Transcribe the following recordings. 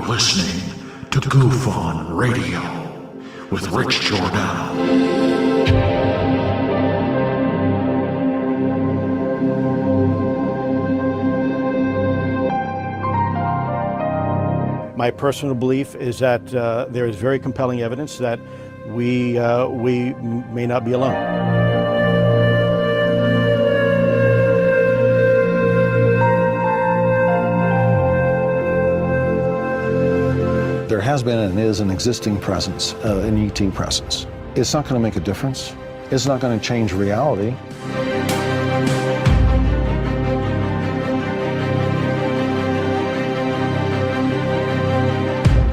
listening to Goof On Radio with Rich Giordano. My personal belief is that there is very compelling evidence that we may not be alone. There has been and is an existing presence, an ET presence. It's not going to make a difference. It's not going to change reality.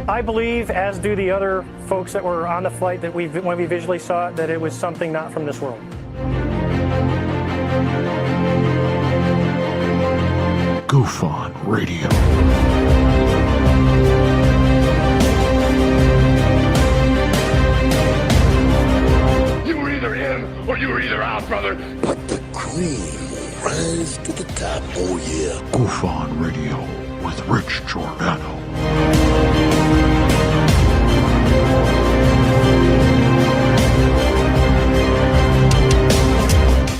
I believe, as do the other folks that were on the flight, that when we visually saw it, that it was something not from this world. Goof On Radio. You were either in or you were either out, brother. But the cream will rise to the top, oh yeah. Goof On Radio with Rich Giordano.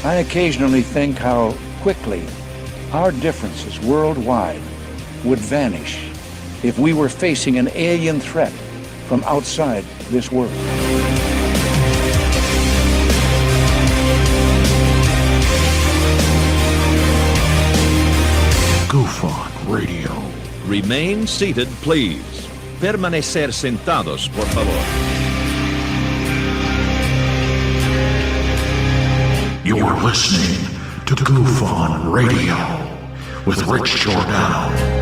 I occasionally think how quickly our differences worldwide would vanish if we were facing an alien threat from outside this world. Goof On Radio. Remain seated, please. Permanecer sentados, por favor. You're listening to Goof On Radio with Rich Giordano.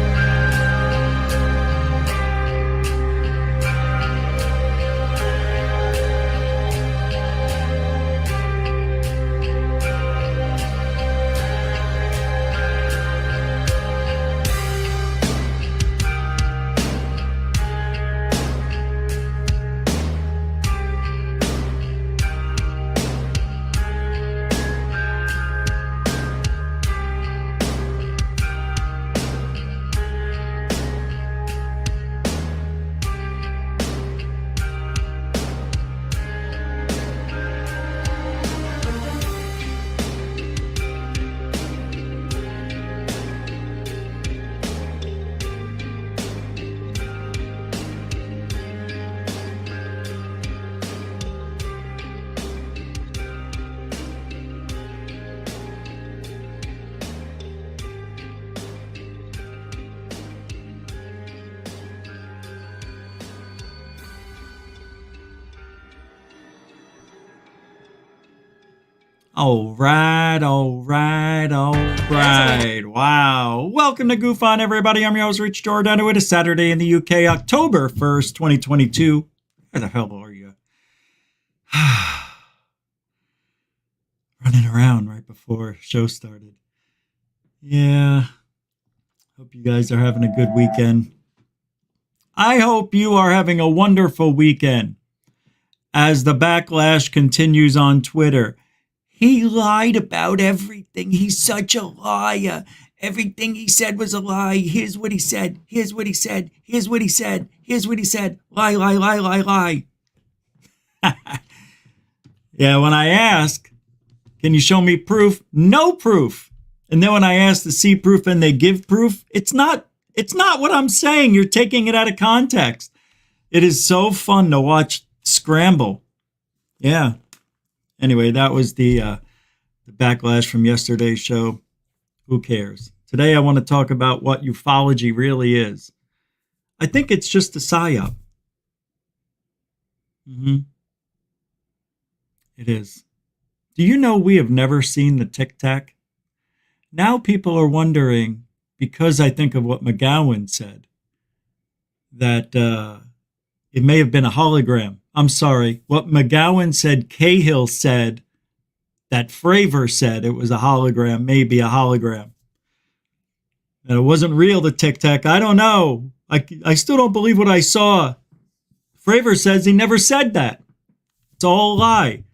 All right. Wow. Welcome to Goof On, everybody. I'm your host, Rich Giordano. It is Saturday in the UK, October 1st, 2022. Where the hell are you? Running around right before show started. Yeah. Hope you guys are having a good weekend. I hope you are having a wonderful weekend as the backlash continues on Twitter. He lied about everything. He's such a liar. Everything he said was a lie. Here's what he said. Here's what he said. Here's what he said. Here's what he said. Lie, lie, lie, lie, lie. Yeah, when I ask, can you show me proof? No proof. And then when I ask to see proof and they give proof, it's not what I'm saying. You're taking it out of context. It is so fun to watch scramble. Yeah. Anyway, that was the backlash from yesterday's show. Who cares? Today, I want to talk about what ufology really is. I think it's just a PsyOp. It is. Do you know we have never seen the Tic Tac? Now people are wondering, because I think of what McGowan said, that it may have been a hologram. I'm sorry. What McGowan said, Cahill said, that Fravor said it was a hologram, maybe a hologram. And it wasn't real, the Tic Tac. I don't know. I still don't believe what I saw. Fravor says he never said that. It's all a lie.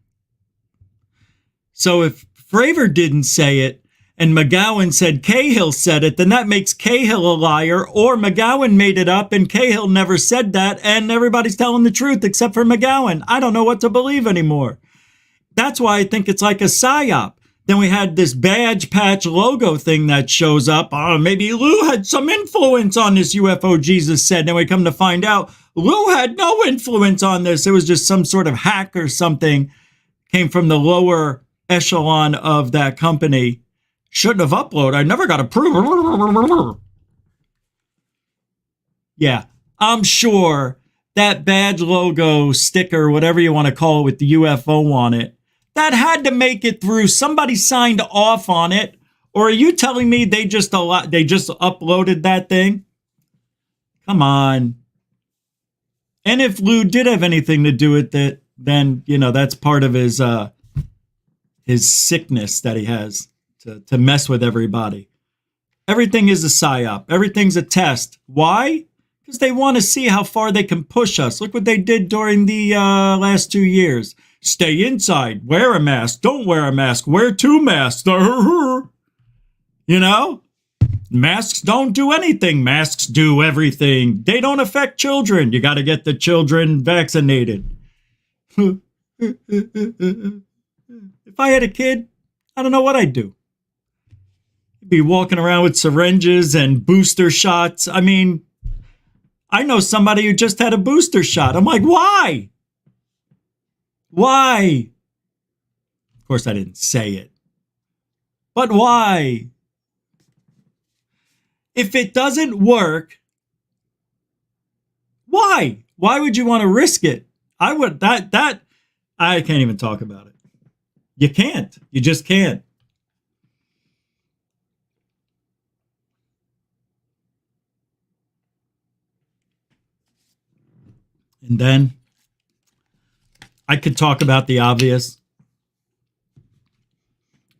So if Fravor didn't say it, and McGowan said Cahill said it, then that makes Cahill a liar, or McGowan made it up and Cahill never said that, and everybody's telling the truth except for McGowan. I don't know what to believe anymore. That's why I think it's like a PsyOp. Then we had this badge patch logo thing that shows up. Oh, maybe Lou had some influence on this UFO, Jesus said. Then we come to find out Lou had no influence on this. It was just some sort of hack or something. Came from the lower echelon of that company. Shouldn't have uploaded. I never got approved. Yeah, I'm sure that badge logo sticker, whatever you want to call it, with the UFO on it, that had to make it through. Somebody signed off on it. Or are you telling me they just uploaded that thing? Come on. And if Lou did have anything to do with it, then, you know, that's part of his sickness that he has to mess with everybody. Everything is a PsyOp. Everything's a test. Why? Because they want to see how far they can push us. Look what they did during the last 2 years. Stay inside. Wear a mask. Don't wear a mask. Wear 2 masks. You know? Masks don't do anything. Masks do everything. They don't affect children. You got to get the children vaccinated. If I had a kid, I don't know what I'd do. I'd be walking around with syringes and booster shots. I mean, I know somebody who just had a booster shot. I'm like, why? Why? Of course, I didn't say it. But why? If it doesn't work, why? Why would you want to risk it? I can't even talk about it. You can't. You just can't. And then I could talk about the obvious.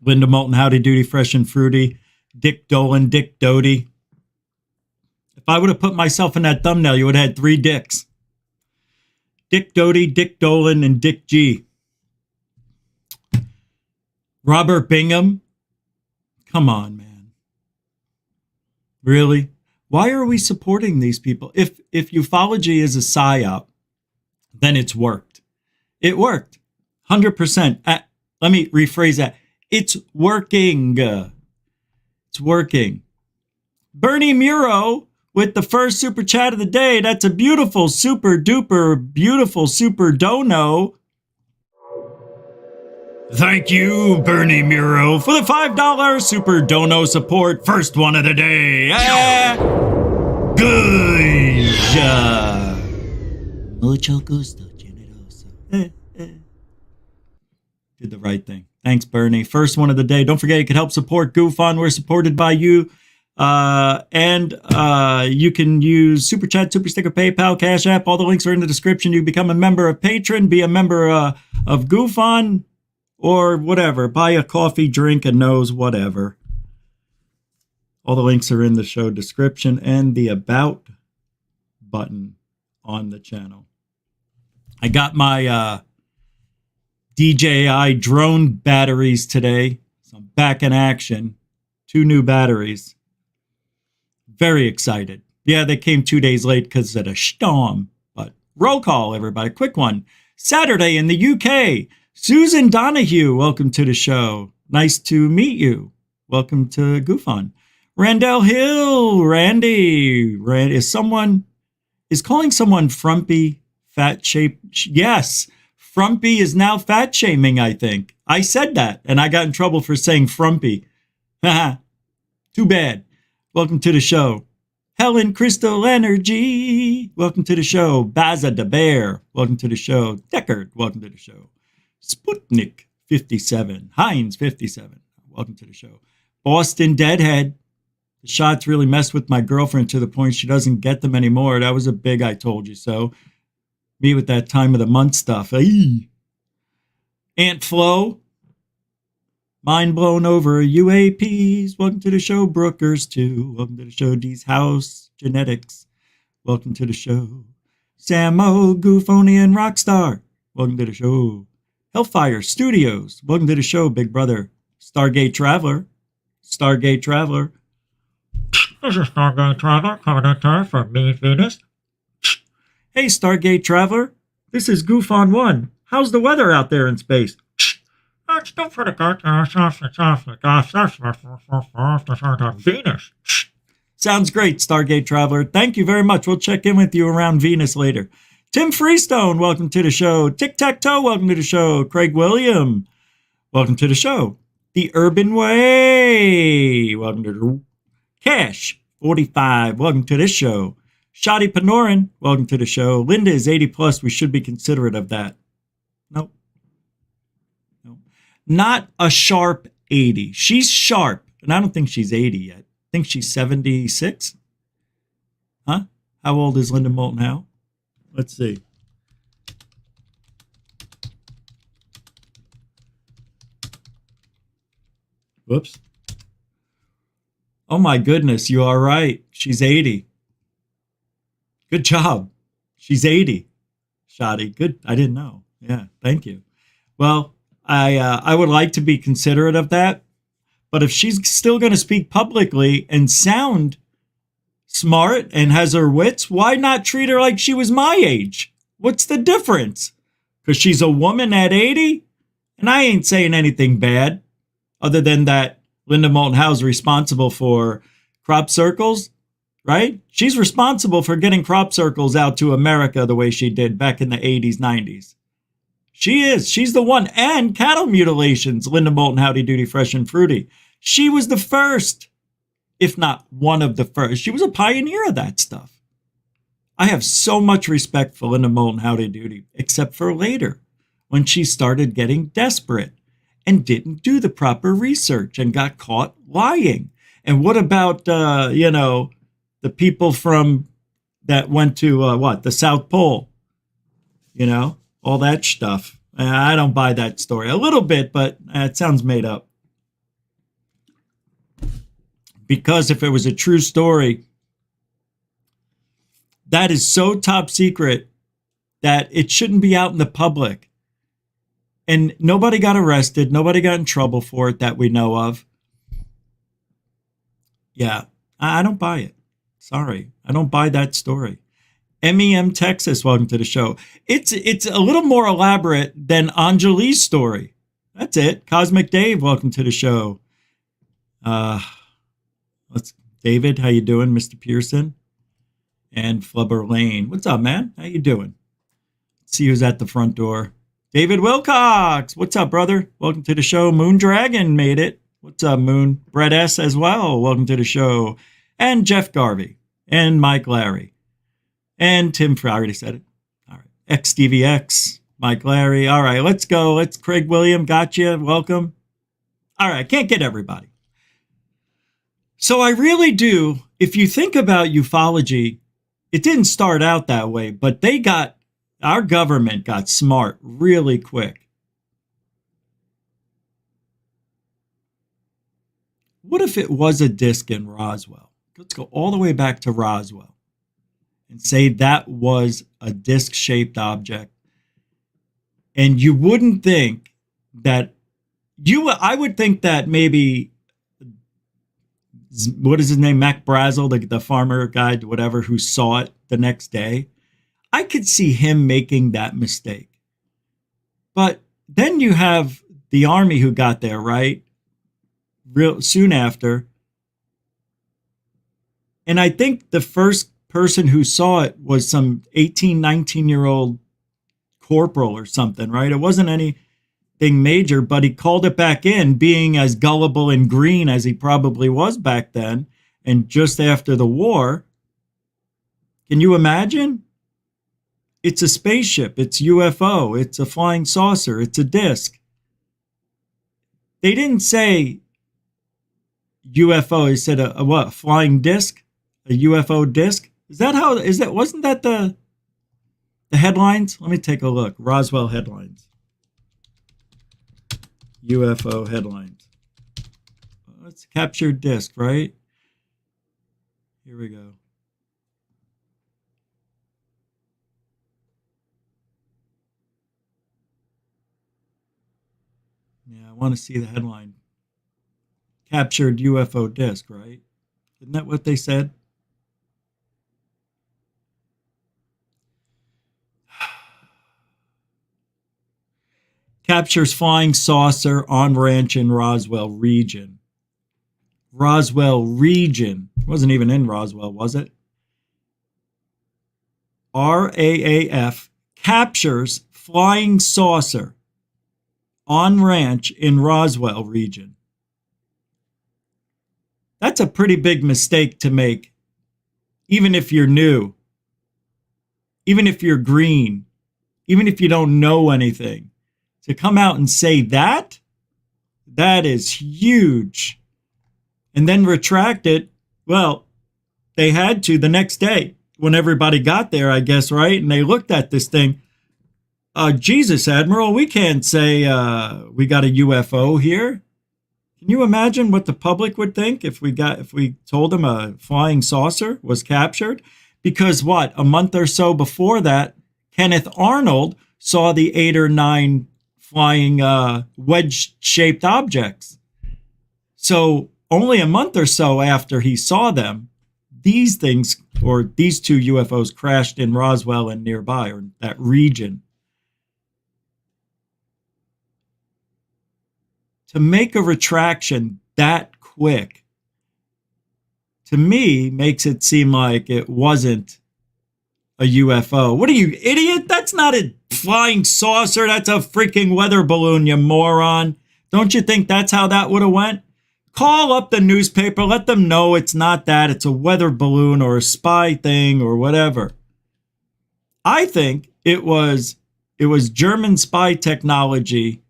Linda Moulton, Howdy Doody, Fresh and Fruity, Dick Dolan, Dick Doty. If I would have put myself in that thumbnail, you would have had 3 dicks. Dick Doty, Dick Dolan, and Dick G. Robert Bingham. Come on, man. Really? Why are we supporting these people? If ufology is a PsyOp, then it's worked. It worked. 100%. Let me rephrase that. It's working. It's working. Bernie Muro with the first super chat of the day. That's a beautiful, super duper, beautiful, super dono. Thank you, Bernie Muro, for the $5 super dono support. First one of the day. Good. Mucho gusto, generoso. Did the right thing. Thanks, Bernie. First one of the day. Don't forget, you can help support GoFund. We're supported by you. And you can use Super Chat, Super Sticker, PayPal, Cash App. All the links are in the description. You become a member of Patreon, be a member of GoFund, or whatever. Buy a coffee, drink, a nose, whatever. All the links are in the show description and the About button on the channel. I got my DJI drone batteries today. So I'm back in action. 2 new batteries. Very excited. Yeah, they came 2 days late because of the storm. But roll call, everybody. Quick one. Saturday in the UK. Susan Donahue, welcome to the show. Nice to meet you. Welcome to GoFund. Randall Hill. Randy is calling someone frumpy, fat shape. Yes, frumpy is now fat shaming, I think. I said that, and I got in trouble for saying frumpy. Haha. Too bad. Welcome to the show. Helen Crystal Energy. Welcome to the show. Baza the Bear. Welcome to the show. Deckard. Welcome to the show. Sputnik 57. Heinz 57. Welcome to the show. Boston Deadhead. The shots really messed with my girlfriend to the point she doesn't get them anymore. That was a big I told you so. Me with that time of the month stuff. Eee. Aunt Flo. Mind blown over UAPs. Welcome to the show, Brookers, too. Welcome to the show, D's House Genetics. Welcome to the show, Samo, Goofonian Rockstar. Welcome to the show, Hellfire Studios. Welcome to the show, Big Brother, Stargate Traveler. Stargate Traveler. This is Stargate Traveler coming in time from me, Venus. Hey, Stargate Traveler. This is Goof on One. How's the weather out there in space? It's still pretty good. Venus. Sounds great, Stargate Traveler. Thank you very much. We'll check in with you around Venus later. Tim Freestone, welcome to the show. Tic Tac Toe, welcome to the show. Craig William, welcome to the show. The Urban Way, welcome to the Cash 45, welcome to this show. Shadi Panorin, welcome to the show. Linda is 80 plus. We should be considerate of that. Nope. Not a sharp 80. She's sharp, and I don't think she's 80 yet. I think she's 76. Huh? How old is Linda Moulton Howe? Let's see. Whoops. Oh my goodness, you are right. She's 80. Good job. She's 80. Shadi, good. I didn't know. Yeah, thank you. Well, I would like to be considerate of that, but if she's still going to speak publicly and sound smart and has her wits, why not treat her like she was my age? What's the difference? Because she's a woman at 80? And I ain't saying anything bad other than that Linda Moulton Howe's responsible for crop circles, right? She's responsible for getting crop circles out to America the way she did back in the 80s, 90s. She is. She's the one. And cattle mutilations, Linda Moulton Howdy Doody Fresh and Fruity. She was the first, if not one of the first. She was a pioneer of that stuff. I have so much respect for Linda Moulton Howdy Doody, except for later, when she started getting desperate and didn't do the proper research and got caught lying. And what about, the people from that went to, the South Pole? All that stuff. I don't buy that story. A little bit, but it sounds made up. Because if it was a true story, that is so top secret that it shouldn't be out in the public. And nobody got arrested. Nobody got in trouble for it that we know of. Yeah, I don't buy it. Sorry, I don't buy that story. MEM Texas, welcome to the show. It's a little more elaborate than Anjali's story. That's it. Cosmic Dave, welcome to the show. David, how you doing, Mr. Pearson? And Flubber Lane. What's up, man? How you doing? Let's see who's at the front door. David Wilcox, what's up, brother? Welcome to the show. Moon Dragon made it. What's up, Moon? Brett S. as well, welcome to the show. And Jeff Garvey. And Mike Larry. And Tim, I already said it. All right. XDVX, Mike Larry. All right, let's go. Let's Craig William. Gotcha. Welcome. All right, can't get everybody. So I really do. If you think about ufology, it didn't start out that way, but our government got smart really quick. What if it was a disc in Roswell? Let's go all the way back to Roswell and say that was a disc-shaped object. And you wouldn't think that, I would think that maybe, what is his name, Mac Brazel, the farmer guy, whatever, who saw it the next day, I could see him making that mistake. But then you have the army who got there, right? Real soon after. And I think the first person who saw it was some 18, 19-year-old corporal or something, right? It wasn't anything major, but he called it back in, being as gullible and green as he probably was back then. And just after the war, can you imagine? It's a spaceship, it's UFO, it's a flying saucer, it's a disc. They didn't say UFO, they said a what? Flying disc? A UFO disc? Wasn't that the headlines? Let me take a look. Roswell headlines. UFO headlines. Let's capture disc, right? Here we go. Yeah, I want to see the headline. captured UFO disc, right? Isn't that what they said? Captures flying saucer on ranch in Roswell region. Roswell region. Wasn't even in Roswell, was it? RAAF captures flying saucer on ranch in Roswell region. That's a pretty big mistake to make, even if you're new, even if you're green, even if you don't know anything. To come out and say that is huge. And then retract it, well, they had to the next day when everybody got there, I guess, right? And they looked at this thing. Jesus, Admiral, we can't say we got a UFO here. Can you imagine what the public would think if we told them a flying saucer was captured? Because what, a month or so before that, Kenneth Arnold saw the 8 or 9 flying wedge-shaped objects. So only a month or so after he saw them, these things, or these 2 UFOs crashed in Roswell and nearby, or that region. To make a retraction that quick, to me, makes it seem like it wasn't a UFO. What are you, idiot? That's not a flying saucer. That's a freaking weather balloon, you moron. Don't you think that's how that would have went? Call up the newspaper, let them know it's not that. It's a weather balloon or a spy thing or whatever. I think it was German spy technology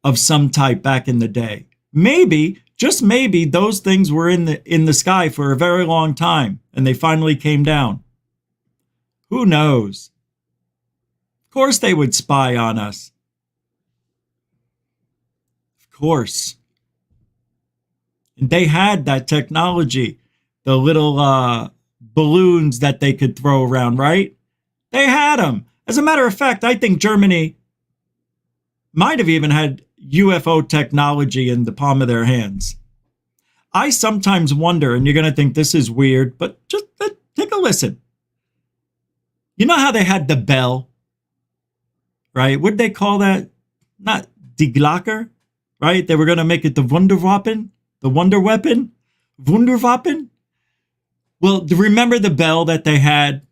of some type back in the day. Maybe, just maybe, those things were in the sky for a very long time and they finally came down. Who knows? Of course they would spy on us. Of course. And they had that technology, the little balloons that they could throw around, right? They had them. As a matter of fact, I think Germany might have even had UFO technology in the palm of their hands. I sometimes wonder, and you're going to think this is weird, but just take a listen. You know how they had the bell, right? What did they call that? Not Die Glocke, right? They were going to make it the Wunderwaffen, the Wonder Weapon, Wunderwaffen. Well, remember the bell that they had,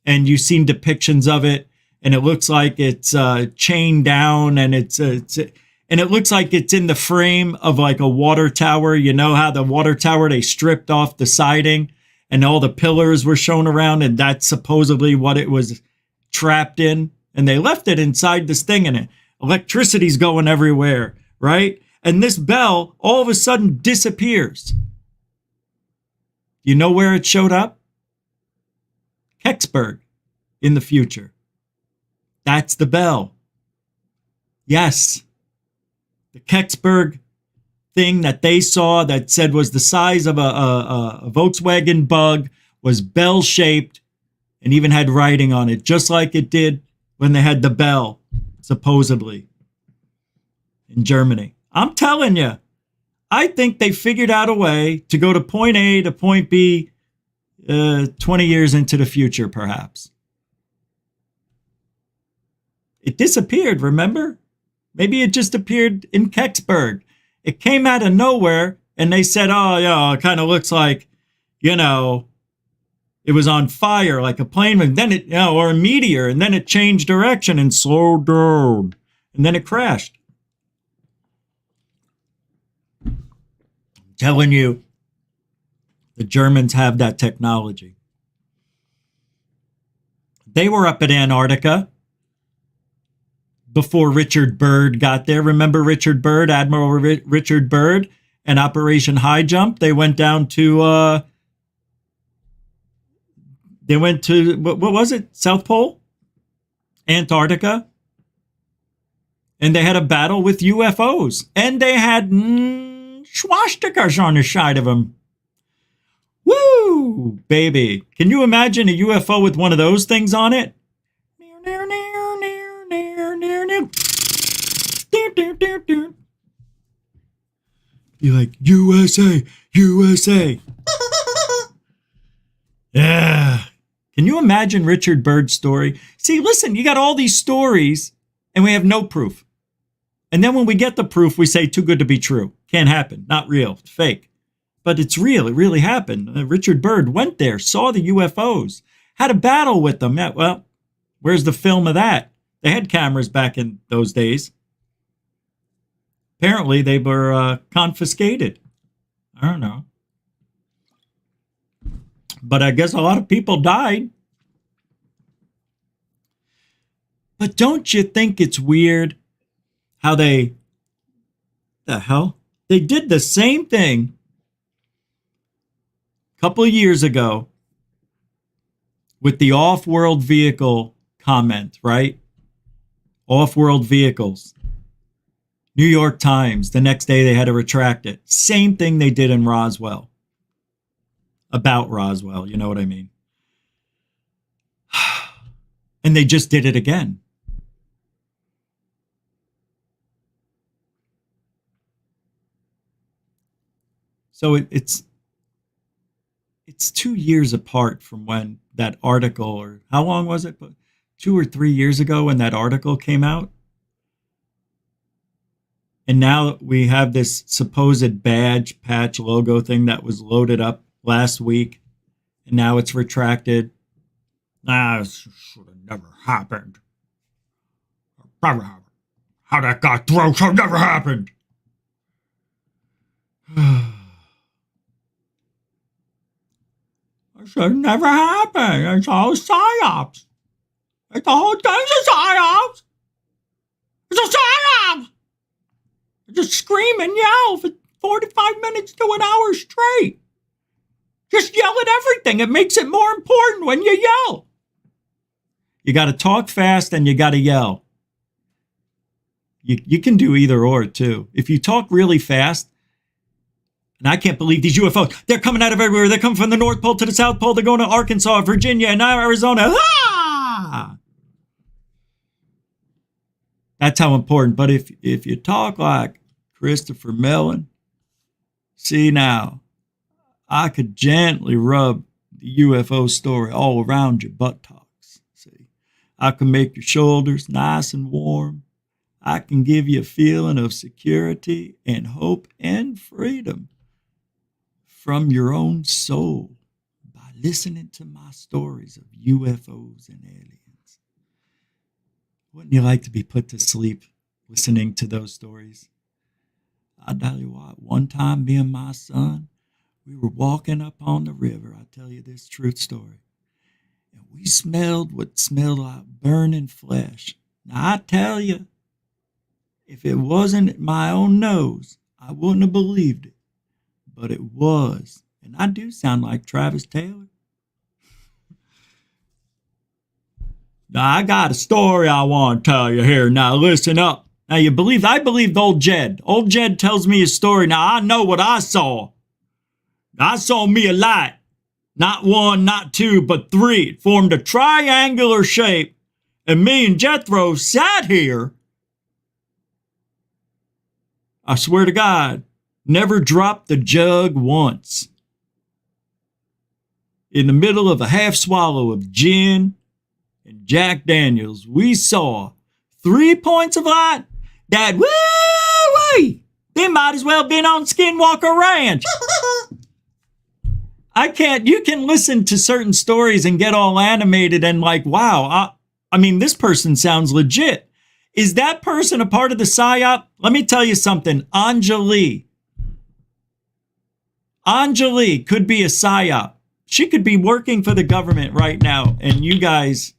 and you've seen depictions of it, and it looks like it's chained down, and and it looks like it's in the frame of like a water tower. You know how the water tower, they stripped off the siding and all the pillars were shown around, and that's supposedly what it was trapped in. And they left it inside this thing, and electricity's going everywhere, right? And this bell all of a sudden disappears. You know where it showed up? Kecksburg in the future. That's the bell. Yes. The Kecksburg thing that they saw that said was the size of a Volkswagen Bug was bell-shaped and even had writing on it, just like it did when they had the bell, supposedly, in Germany. I'm telling you, I think they figured out a way to go to point A to point B 20 years into the future, perhaps. It disappeared, remember? Maybe it just appeared in Kecksburg. It came out of nowhere, and they said, oh, yeah, it kind of looks like, it was on fire like a plane, and then it, or a meteor, and then it changed direction and slowed down, and then it crashed. I'm telling you, the Germans have that technology. They were up at Antarctica before Richard Byrd got there. Remember Richard Byrd, Admiral Richard Byrd, and Operation High Jump? They went down to, what was it? South Pole? Antarctica? And they had a battle with UFOs. And they had swastikas on the side of them. Woo, baby. Can you imagine a UFO with one of those things on it? be like, USA, USA. Yeah. Can you imagine Richard Byrd's story? See, listen, you got all these stories and we have no proof. And then when we get the proof, we say too good to be true. Can't happen. Not real. It's fake. But it's real. It really happened. Richard Byrd went there, saw the UFOs, had a battle with them. Yeah, well, where's the film of that? They had cameras back in those days. Apparently, they were confiscated. I don't know. But I guess a lot of people died. But don't you think it's weird how the hell? They did the same thing a couple of years ago with the off-world vehicle comment, right? Off-world vehicles. New York Times, the next day they had to retract it. Same thing they did in Roswell. About Roswell, you know what I mean? And they just did it again. So it's 2 years apart from when that article, or how long was it? 2 or 3 years ago when that article came out. And now we have this supposed badge patch logo thing that was loaded up last week. And now it's retracted. This should have never happened. How that got thrown should have never happened. It should never happen. It's all PsyOps. It's the whole thing's a PsyOps. It's a PsyOps. Just scream and yell for 45 minutes to an hour straight. Just yell at everything. It makes it more important when you yell. You got to talk fast and you got to yell. You can do either or, too. If you talk really fast, and I can't believe these UFOs, they're coming out of everywhere. They're coming from the North Pole to the South Pole. They're going to Arkansas, Virginia, and now Arizona. Ah! That's how important. But if you talk like Christopher Mellon, see now, I could gently rub the UFO story all around your buttocks. See, I can make your shoulders nice and warm. I can give you a feeling of security and hope and freedom from your own soul by listening to my stories of UFOs and aliens. Wouldn't you like to be put to sleep listening to those stories? I tell you what, one time me and my son, we were walking up on the river. I tell you this truth story. And we smelled what smelled like burning flesh. Now I tell you, if it wasn't my own nose, I wouldn't have believed it. But it was. And I do sound like Travis Taylor. Now, I got a story I want to tell you here. Now, listen up. Now, I believed old Jed. Old Jed tells me his story. Now, I know what I saw. I saw me a light. Not one, not two, but three. It formed a triangular shape. And me and Jethro sat here. I swear to God, never dropped the jug once. In the middle of a half swallow of gin and Jack Daniels, we saw 3 points of light that, woo-wee, they might as well been on Skinwalker Ranch. You can listen to certain stories and get all animated and like, wow, I mean, this person sounds legit. Is that person a part of the PsyOp? Let me tell you something. Anjali could be a PsyOp. She could be working for the government right now, and you guys,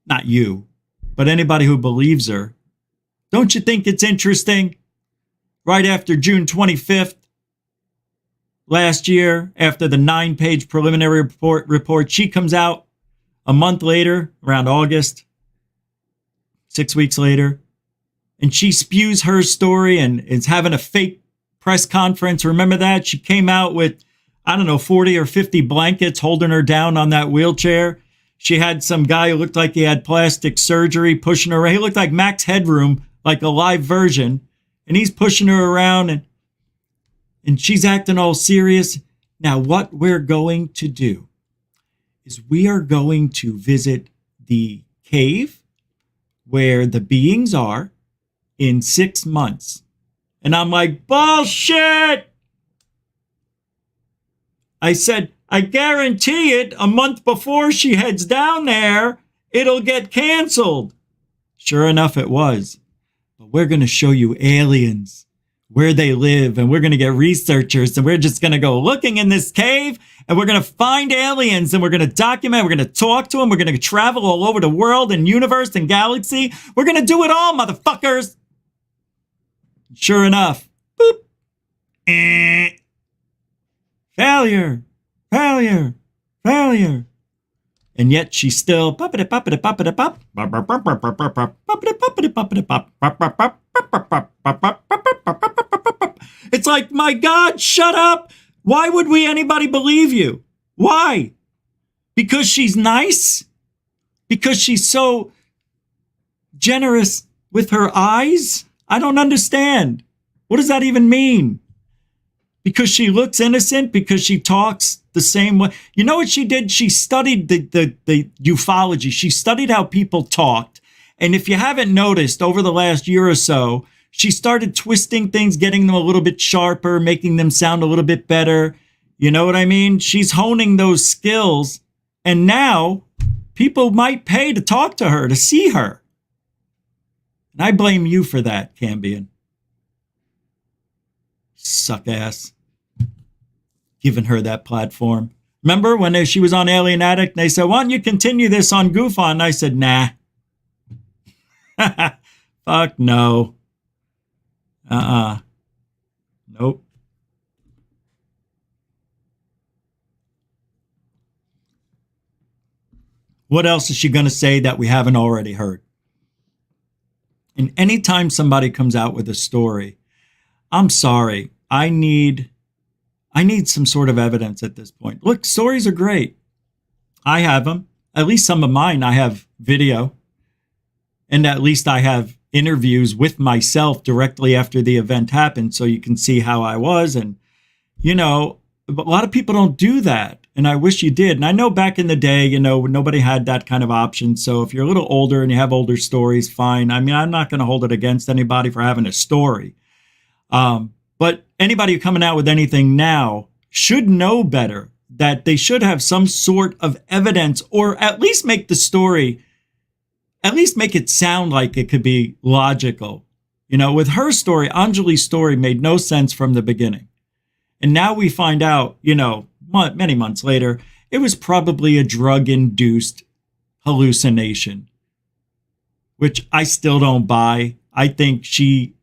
not you, but anybody who believes her, don't you think it's interesting? Right after June 25th, last year, after the 9-page preliminary report, she comes out a month later, around August, 6 weeks later, and she spews her story and is having a fake press conference. Remember that? She came out with, 40 or 50 blankets holding her down on that wheelchair. She had some guy who looked like he had plastic surgery pushing her. He looked like Max Headroom, like a live version. and he's pushing her around, and she's acting all serious. Now, what we're going to do is we are going to visit the cave where the beings are in 6 months. And I'm like, bullshit! I said, I guarantee it, a month before she heads down there, it'll get canceled. Sure enough, it was. But we're going to show you aliens, where they live, and we're going to get researchers, and we're just going to go looking in this cave, and we're going to find aliens, and we're going to document, we're going to talk to them, we're going to travel all over the world and universe and galaxy. We're going to do it all, motherfuckers. Sure enough, boop. Failure, failure, failure. And yet she's still it's like, my God, shut up. Why would anybody believe you? Why? Because she's nice? Because she's so generous with her eyes? I don't understand. What does that even mean? Because she looks innocent? Because she talks the same way? You know what she did? She studied the UFOlogy. She studied how people talked. And if you haven't noticed, over the last year or so, she started twisting things, getting them a little bit sharper, making them sound a little bit better. You know what I mean? She's honing those skills. And now people might pay to talk to her, to see her. And I blame you for that, Cambion. Suck ass. Giving her that platform. Remember when she was on Alien Addict and they said, why don't you continue this on GoofOn? And I said, nah. Fuck no. Nope. What else is she going to say that we haven't already heard? And anytime somebody comes out with a story, I'm sorry, I need some sort of evidence at this point. Look, stories are great. I have them. At least some of mine, I have video. And at least I have interviews with myself directly after the event happened, so you can see how I was. And, you know, a lot of people don't do that. And I wish you did. And I know back in the day, you know, nobody had that kind of option. So if you're a little older and you have older stories, fine. I mean, I'm not going to hold it against anybody for having a story. But anybody coming out with anything now should know better, that they should have some sort of evidence, or at least make the story, at least make it sound like it could be logical. You know, with her story, Anjali's story made no sense from the beginning. And now we find out, you know, many months later, it was probably a drug-induced hallucination, which I still don't buy. I think she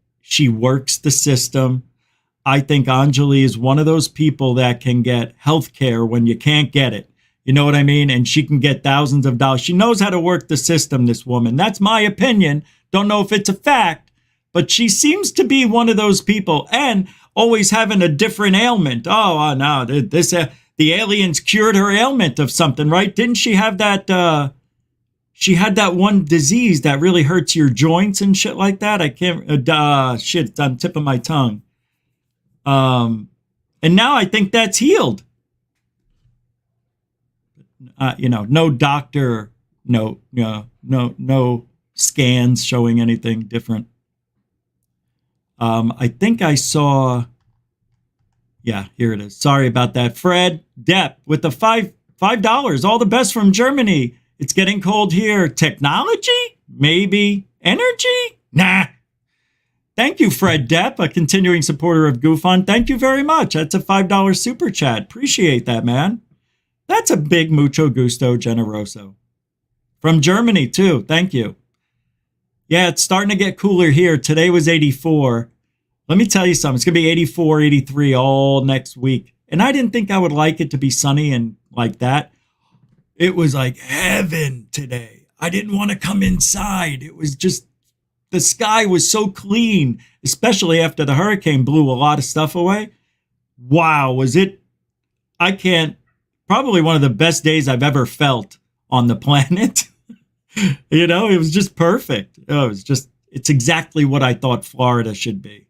works the system. I think Anjali is one of those people that can get health care when you can't get it. You know what I mean? And she can get thousands of dollars. She knows how to work the system, this woman. That's my opinion. Don't know if it's a fact, but she seems to be one of those people, and always having a different ailment. Oh, no, the aliens cured her ailment of something, right? Didn't she have that, she had that one disease that really hurts your joints and shit like that? I can't, shit, it's on the tip of my tongue. And now I think that's healed. You know, no doctor, no scans showing anything different. I think I saw, yeah, here it is. Sorry about that. Fred Depp with the $5. All the best from Germany. It's getting cold here. Technology? Maybe. Energy? Nah. Thank you, Fred Depp, a continuing supporter of GoofOn. Thank you very much. That's a $5 super chat. Appreciate that, man. That's a big mucho gusto generoso. From Germany, too. Thank you. Yeah, it's starting to get cooler here. Today was 84. Let me tell you something. It's going to be 84, 83 all next week. And I didn't think I would like it to be sunny and like that. It was like heaven today. I didn't want to come inside. It was just, the sky was so clean, especially after the hurricane blew a lot of stuff away. Wow, was it, probably one of the best days I've ever felt on the planet. You know, it was just perfect. It's exactly what I thought Florida should be.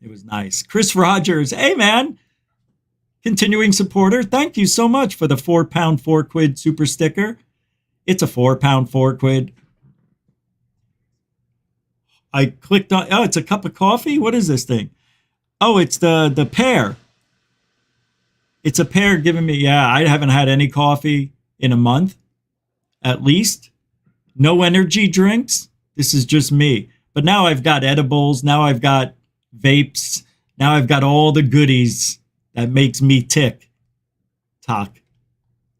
It was nice. Chris Rogers, hey man, continuing supporter. Thank you so much for the £4 4 quid super sticker. It's a £4 4 quid. I clicked on, oh, it's a cup of coffee? What is this thing? Oh, it's the pear. It's a pear giving me, yeah, I haven't had any coffee in a month, at least. No energy drinks. This is just me. But now I've got edibles. Now I've got vapes. Now I've got all the goodies that makes me tick. Tock.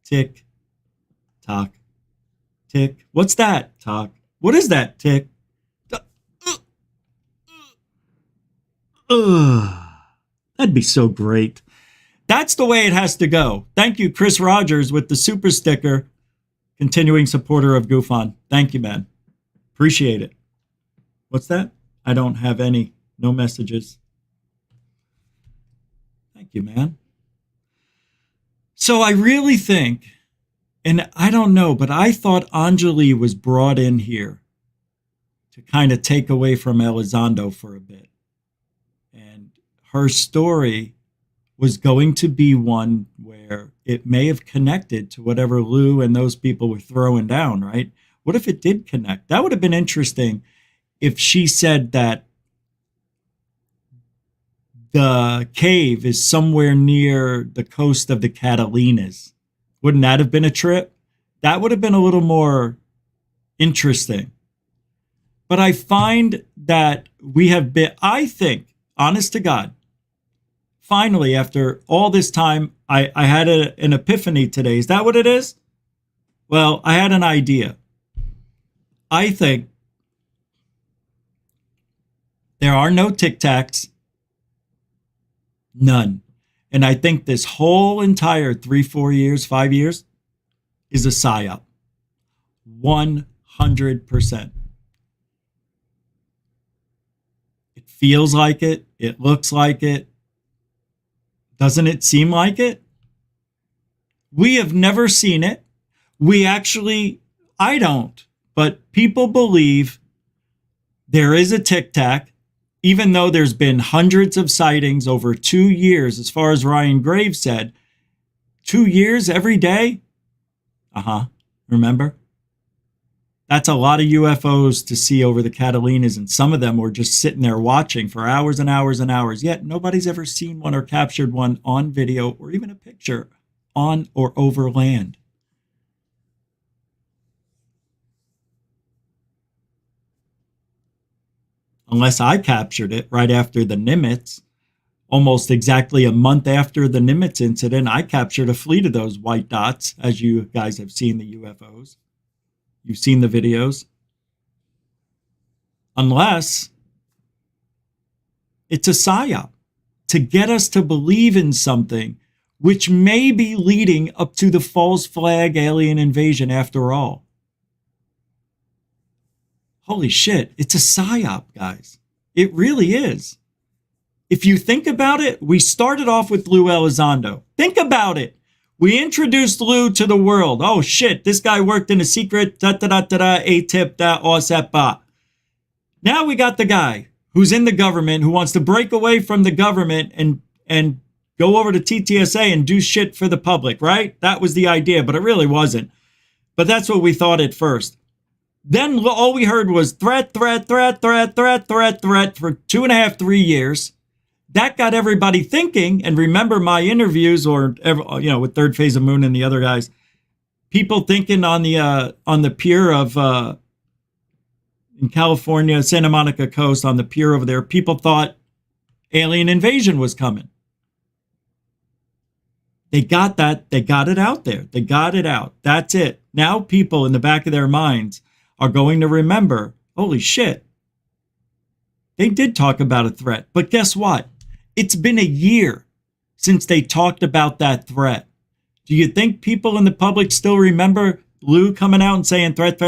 Tick. Tock. Tick. What's that? Tock. What is that? Tick. That'd be so great. That's the way it has to go. Thank you, Chris Rogers, with the super sticker. Continuing supporter of GoofOn. Thank you, man. Appreciate it. What's that? I don't have any. No messages. Thank you, man. So I really think, and I don't know, but I thought Anjali was brought in here to kind of take away from Elizondo for a bit. And her story was going to be one where it may have connected to whatever Lou and those people were throwing down, right? What if it did connect? That would have been interesting if she said that the cave is somewhere near the coast of the Catalinas. Wouldn't that have been a trip? That would have been a little more interesting. But I find that we have been, I think, honest to God, finally, after all this time, I had an epiphany today. Is that what it is? Well, I had an idea. I think there are no Tic Tacs. None. And I think this whole entire 3, 4 years, 5 years is a PsyOp. 100%. It feels like it. It looks like it. Doesn't it seem like it? We have never seen it. We actually, I don't, but people believe there is a Tic Tac, even though there's been hundreds of sightings over 2 years, as far as Ryan Graves said. 2 years every day? Remember? That's a lot of UFOs to see over the Catalinas, and some of them were just sitting there watching for hours and hours and hours. Yet nobody's ever seen one or captured one on video or even a picture on or over land. Unless I captured it right after the Nimitz, almost exactly a month after the Nimitz incident, I captured a fleet of those white dots, as you guys have seen the UFOs. You've seen the videos. Unless it's a PsyOp to get us to believe in something which may be leading up to the false flag alien invasion after all. Holy shit, it's a PsyOp, guys. It really is. If you think about it, we started off with Lou Elizondo. Think about it. We introduced Lou to the world. Oh shit, this guy worked in a secret, A-tip, OSEPA. Now we got the guy who's in the government, who wants to break away from the government and go over to TTSA and do shit for the public, right? That was the idea, but it really wasn't. But that's what we thought at first. Then all we heard was threat for 2.5, 3 years. That got everybody thinking, and remember my interviews, or with Third Phase of Moon and the other guys, people thinking on the pier of in California, Santa Monica coast, on the pier over there, people thought alien invasion was coming. They got that. They got it out there. They got it out. That's it. Now people in the back of their minds are going to remember, holy shit, they did talk about a threat. But guess what? It's been a year since they talked about that threat. Do you think people in the public still remember Lou coming out and saying threat?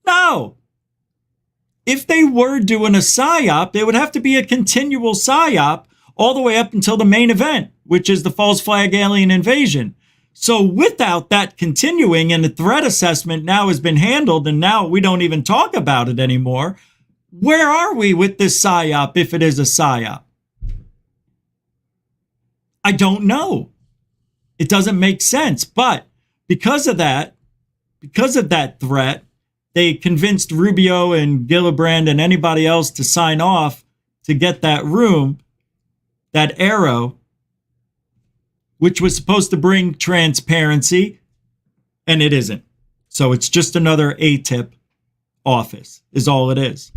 No. If they were doing a PsyOp, it would have to be a continual PsyOp all the way up until the main event, which is the false flag alien invasion. So without that continuing, and the threat assessment now has been handled, and now we don't even talk about it anymore, Where are we with this PsyOp if it is a PsyOp? I don't know. It doesn't make sense. But because of that threat, they convinced Rubio and Gillibrand and anybody else to sign off to get that room, that arrow, which was supposed to bring transparency, and it isn't. So it's just another ATIP office is all it is.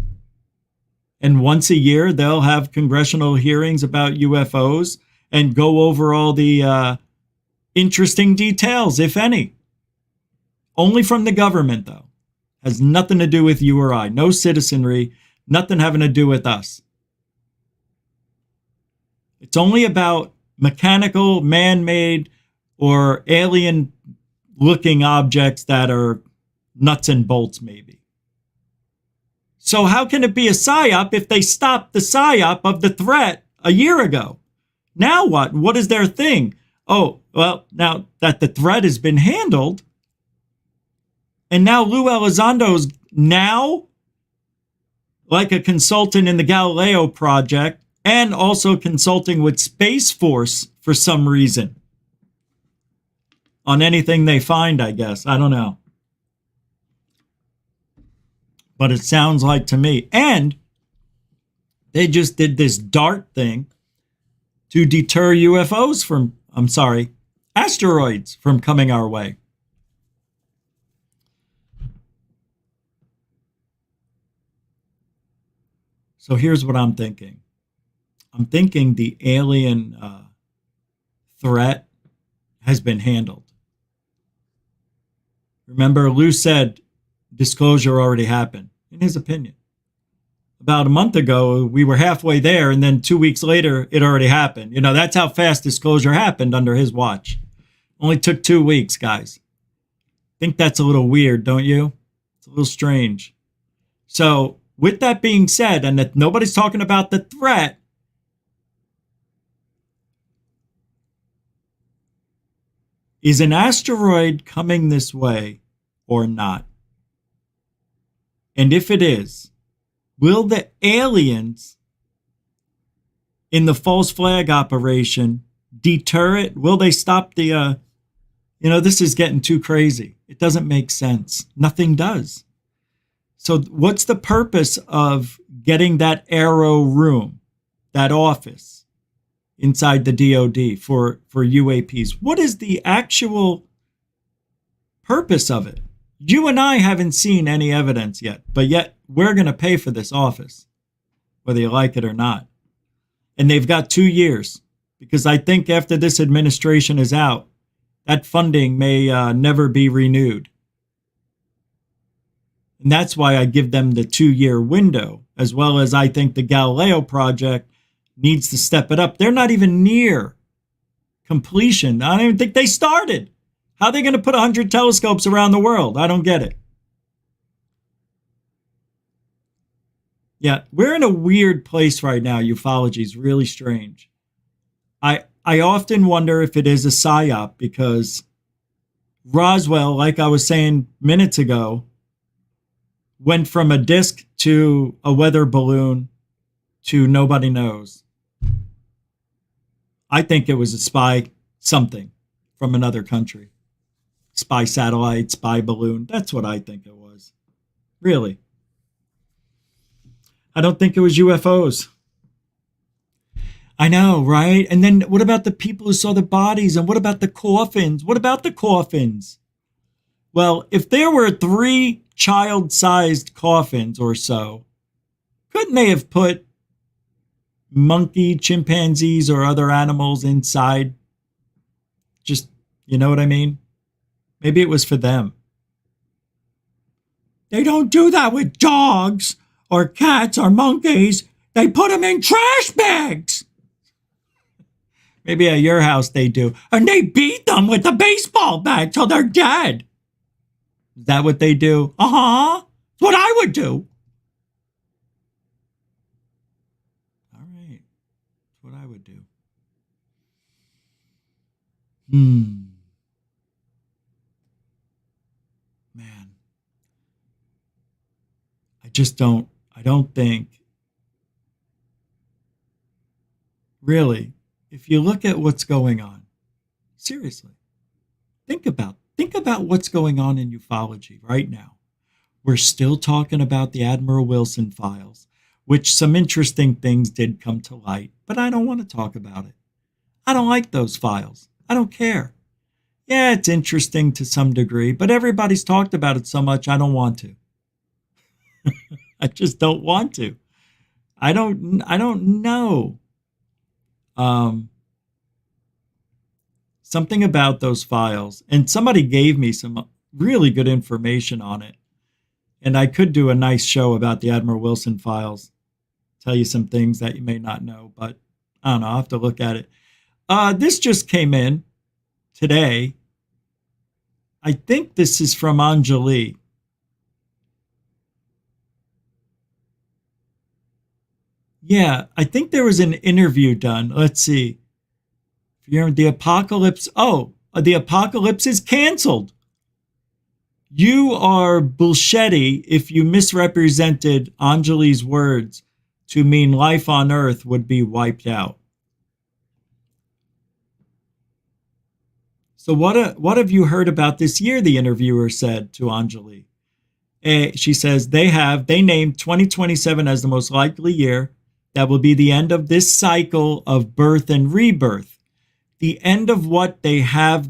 And once a year, they'll have congressional hearings about UFOs and go over all the interesting details, if any. Only from the government, though. Has nothing to do with you or I. No citizenry, nothing having to do with us. It's only about mechanical, man-made, or alien-looking objects that are nuts and bolts, maybe. So how can it be a PsyOp if they stopped the PsyOp of the threat a year ago? Now what? What is their thing? Oh, well, now that the threat has been handled, and now Lou Elizondo's now like a consultant in the Galileo project and also consulting with Space Force for some reason on anything they find, I guess. I don't know. But it sounds like to me. And they just did this DART thing to deter UFOs from, asteroids from coming our way. So here's what I'm thinking. I'm thinking the alien threat has been handled. Remember, Lou said disclosure already happened, in his opinion. About a month ago, we were halfway there, and then 2 weeks later, it already happened. You know, that's how fast disclosure happened under his watch. Only took 2 weeks, guys. Think that's a little weird, don't you? It's a little strange. So, with that being said, and that nobody's talking about the threat, is an asteroid coming this way or not? And if it is, will the aliens in the false flag operation deter it? Will they stop the, this is getting too crazy. It doesn't make sense. Nothing does. So what's the purpose of getting that Arrow room, that office inside the DOD for UAPs? What is the actual purpose of it? You and I haven't seen any evidence yet, but yet we're going to pay for this office, whether you like it or not. And they've got 2 years, because I think after this administration is out, that funding may never be renewed. And that's why I give them the 2-year window, as well as I think the Galileo project needs to step it up. They're not even near completion. I don't even think they started. How are they going to put 100 telescopes around the world? I don't get it. Yeah, we're in a weird place right now. Ufology is really strange. I often wonder if it is a PsyOp, because Roswell, like I was saying minutes ago, went from a disc to a weather balloon to nobody knows. I think it was a spy something from another country. Spy satellite, spy balloon. That's what I think it was. Really. I don't think it was UFOs. I know, right? And then what about the people who saw the bodies? And what about the coffins? What about the coffins? Well, if there were 3 child-sized coffins or so, couldn't they have put monkey, chimpanzees, or other animals inside? Just, you know what I mean? Maybe it was for them. They don't do that with dogs or cats or monkeys. They put them in trash bags. Maybe at your house they do. And they beat them with a baseball bat till they're dead. Is that what they do? Uh-huh. That's what I would do. All right. That's what I would do. Man. I don't think, really, if you look at what's going on, seriously, think about what's going on in ufology right now. We're still talking about the Admiral Wilson files, which some interesting things did come to light, but I don't want to talk about it. I don't like those files. I don't care. Yeah, it's interesting to some degree, but everybody's talked about it so much, I don't want to. I just don't want to. I don't know. Something about those files, and somebody gave me some really good information on it. And I could do a nice show about the Admiral Wilson files, tell you some things that you may not know, but I don't know, I'll have to look at it. This just came in today. I think this is from Anjali. Yeah, I think there was an interview done. Let's see. If you're the apocalypse, the apocalypse is canceled. You are bullshitty if you misrepresented Anjali's words to mean life on Earth would be wiped out. So what have you heard about this year, the interviewer said to Anjali. She says they named 2027 as the most likely year that will be the end of this cycle of birth and rebirth. The end of what they have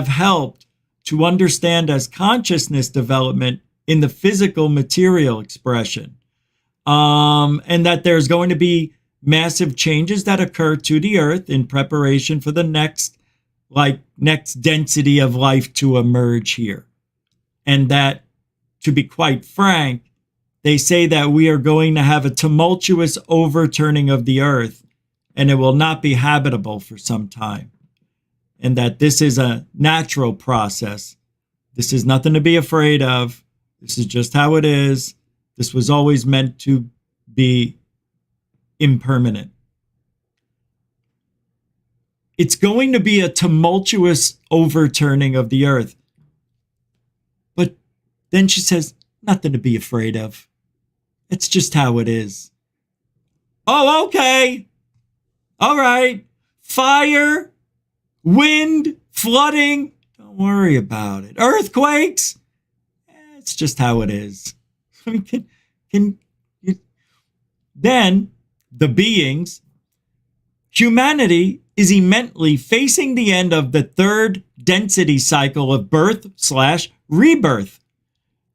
helped to understand as consciousness development in the physical material expression. And that there's going to be massive changes that occur to the earth in preparation for the next density of life to emerge here. And that, to be quite frank, they say that we are going to have a tumultuous overturning of the earth and it will not be habitable for some time. And that this is a natural process. This is nothing to be afraid of. This is just how it is. This was always meant to be impermanent. It's going to be a tumultuous overturning of the earth. But then she says, nothing to be afraid of. It's just how it is. Oh, okay. All right. Fire, wind, flooding. Don't worry about it. Earthquakes. It's just how it is. I mean, then the beings, humanity is immensely facing the end of the third density cycle of birth/rebirth.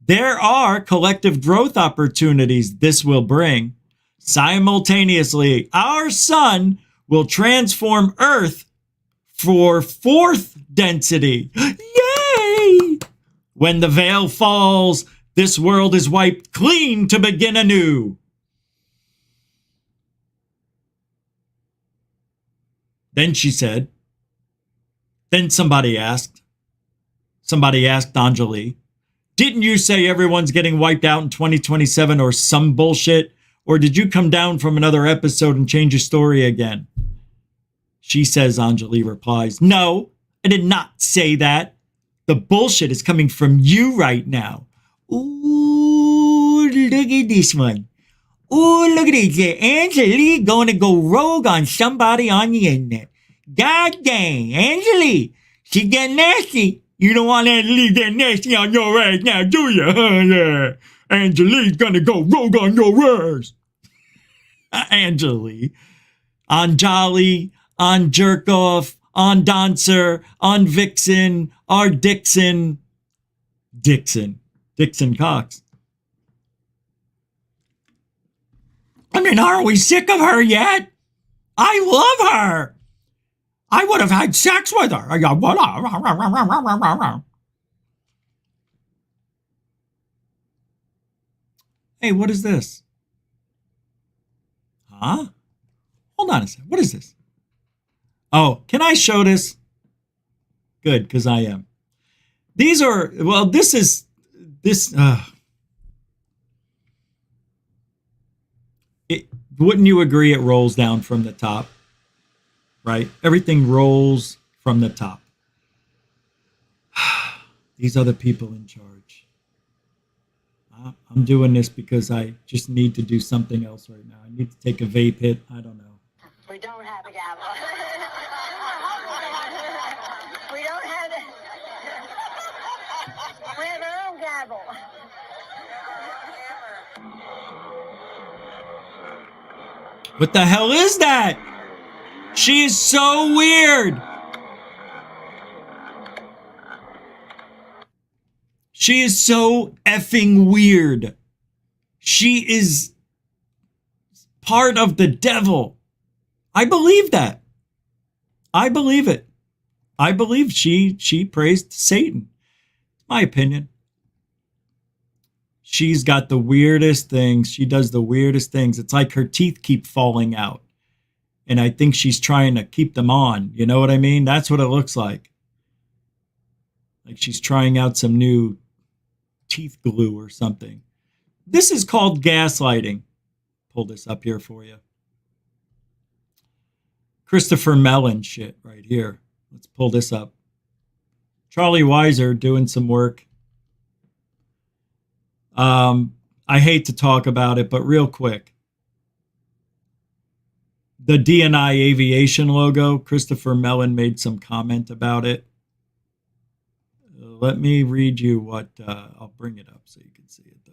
There are collective growth opportunities this will bring. Simultaneously, our sun will transform Earth for fourth density. Yay! When the veil falls, this world is wiped clean to begin anew. Then she said, then somebody asked Anjali, didn't you say everyone's getting wiped out in 2027 or some bullshit? Or did you come down from another episode and change your story again? She says, Anjali replies, no, I did not say that. The bullshit is coming from you right now. Ooh, look at this one. Ooh, look at this. Anjali going to go rogue on somebody on the internet. God dang, Anjali, she get nasty. You don't want Anjali to get nasty on your ass now, do you? Yeah. Anjali's gonna go rogue on your ass. Anjali, on Jolly, on Jerkoff, on Dancer, on Vixen, or Dixon Cox. I mean, aren't we sick of her yet? I love her. I would have had sex with her. Hey, what is this? Huh? Hold on a second. What is this? Oh, can I show this? Good, because I am. These are, well, this. Wouldn't you agree it rolls down from the top? Right? Everything rolls from the top. These are the people in charge. I'm doing this because I just need to do something else right now. I need to take a vape hit. I don't know. We don't have a gavel. We don't have it. We have our own gavel. What the hell is that? She is so weird. She is so effing weird. She is part of the devil. I believe that. I believe it. I believe she praised Satan. It's my opinion. She's got the weirdest things. She does the weirdest things. It's like her teeth keep falling out. And I think she's trying to keep them on. You know what I mean? That's what it looks like. Like she's trying out some new teeth glue or something. This is called gaslighting. Pull this up here for you. Christopher Mellon shit right here. Let's pull this up. Charlie Weiser doing some work. I hate to talk about it, but real quick. The DNI aviation logo, Christopher Mellon made some comment about it. Let me read you what, I'll bring it up so you can see it though.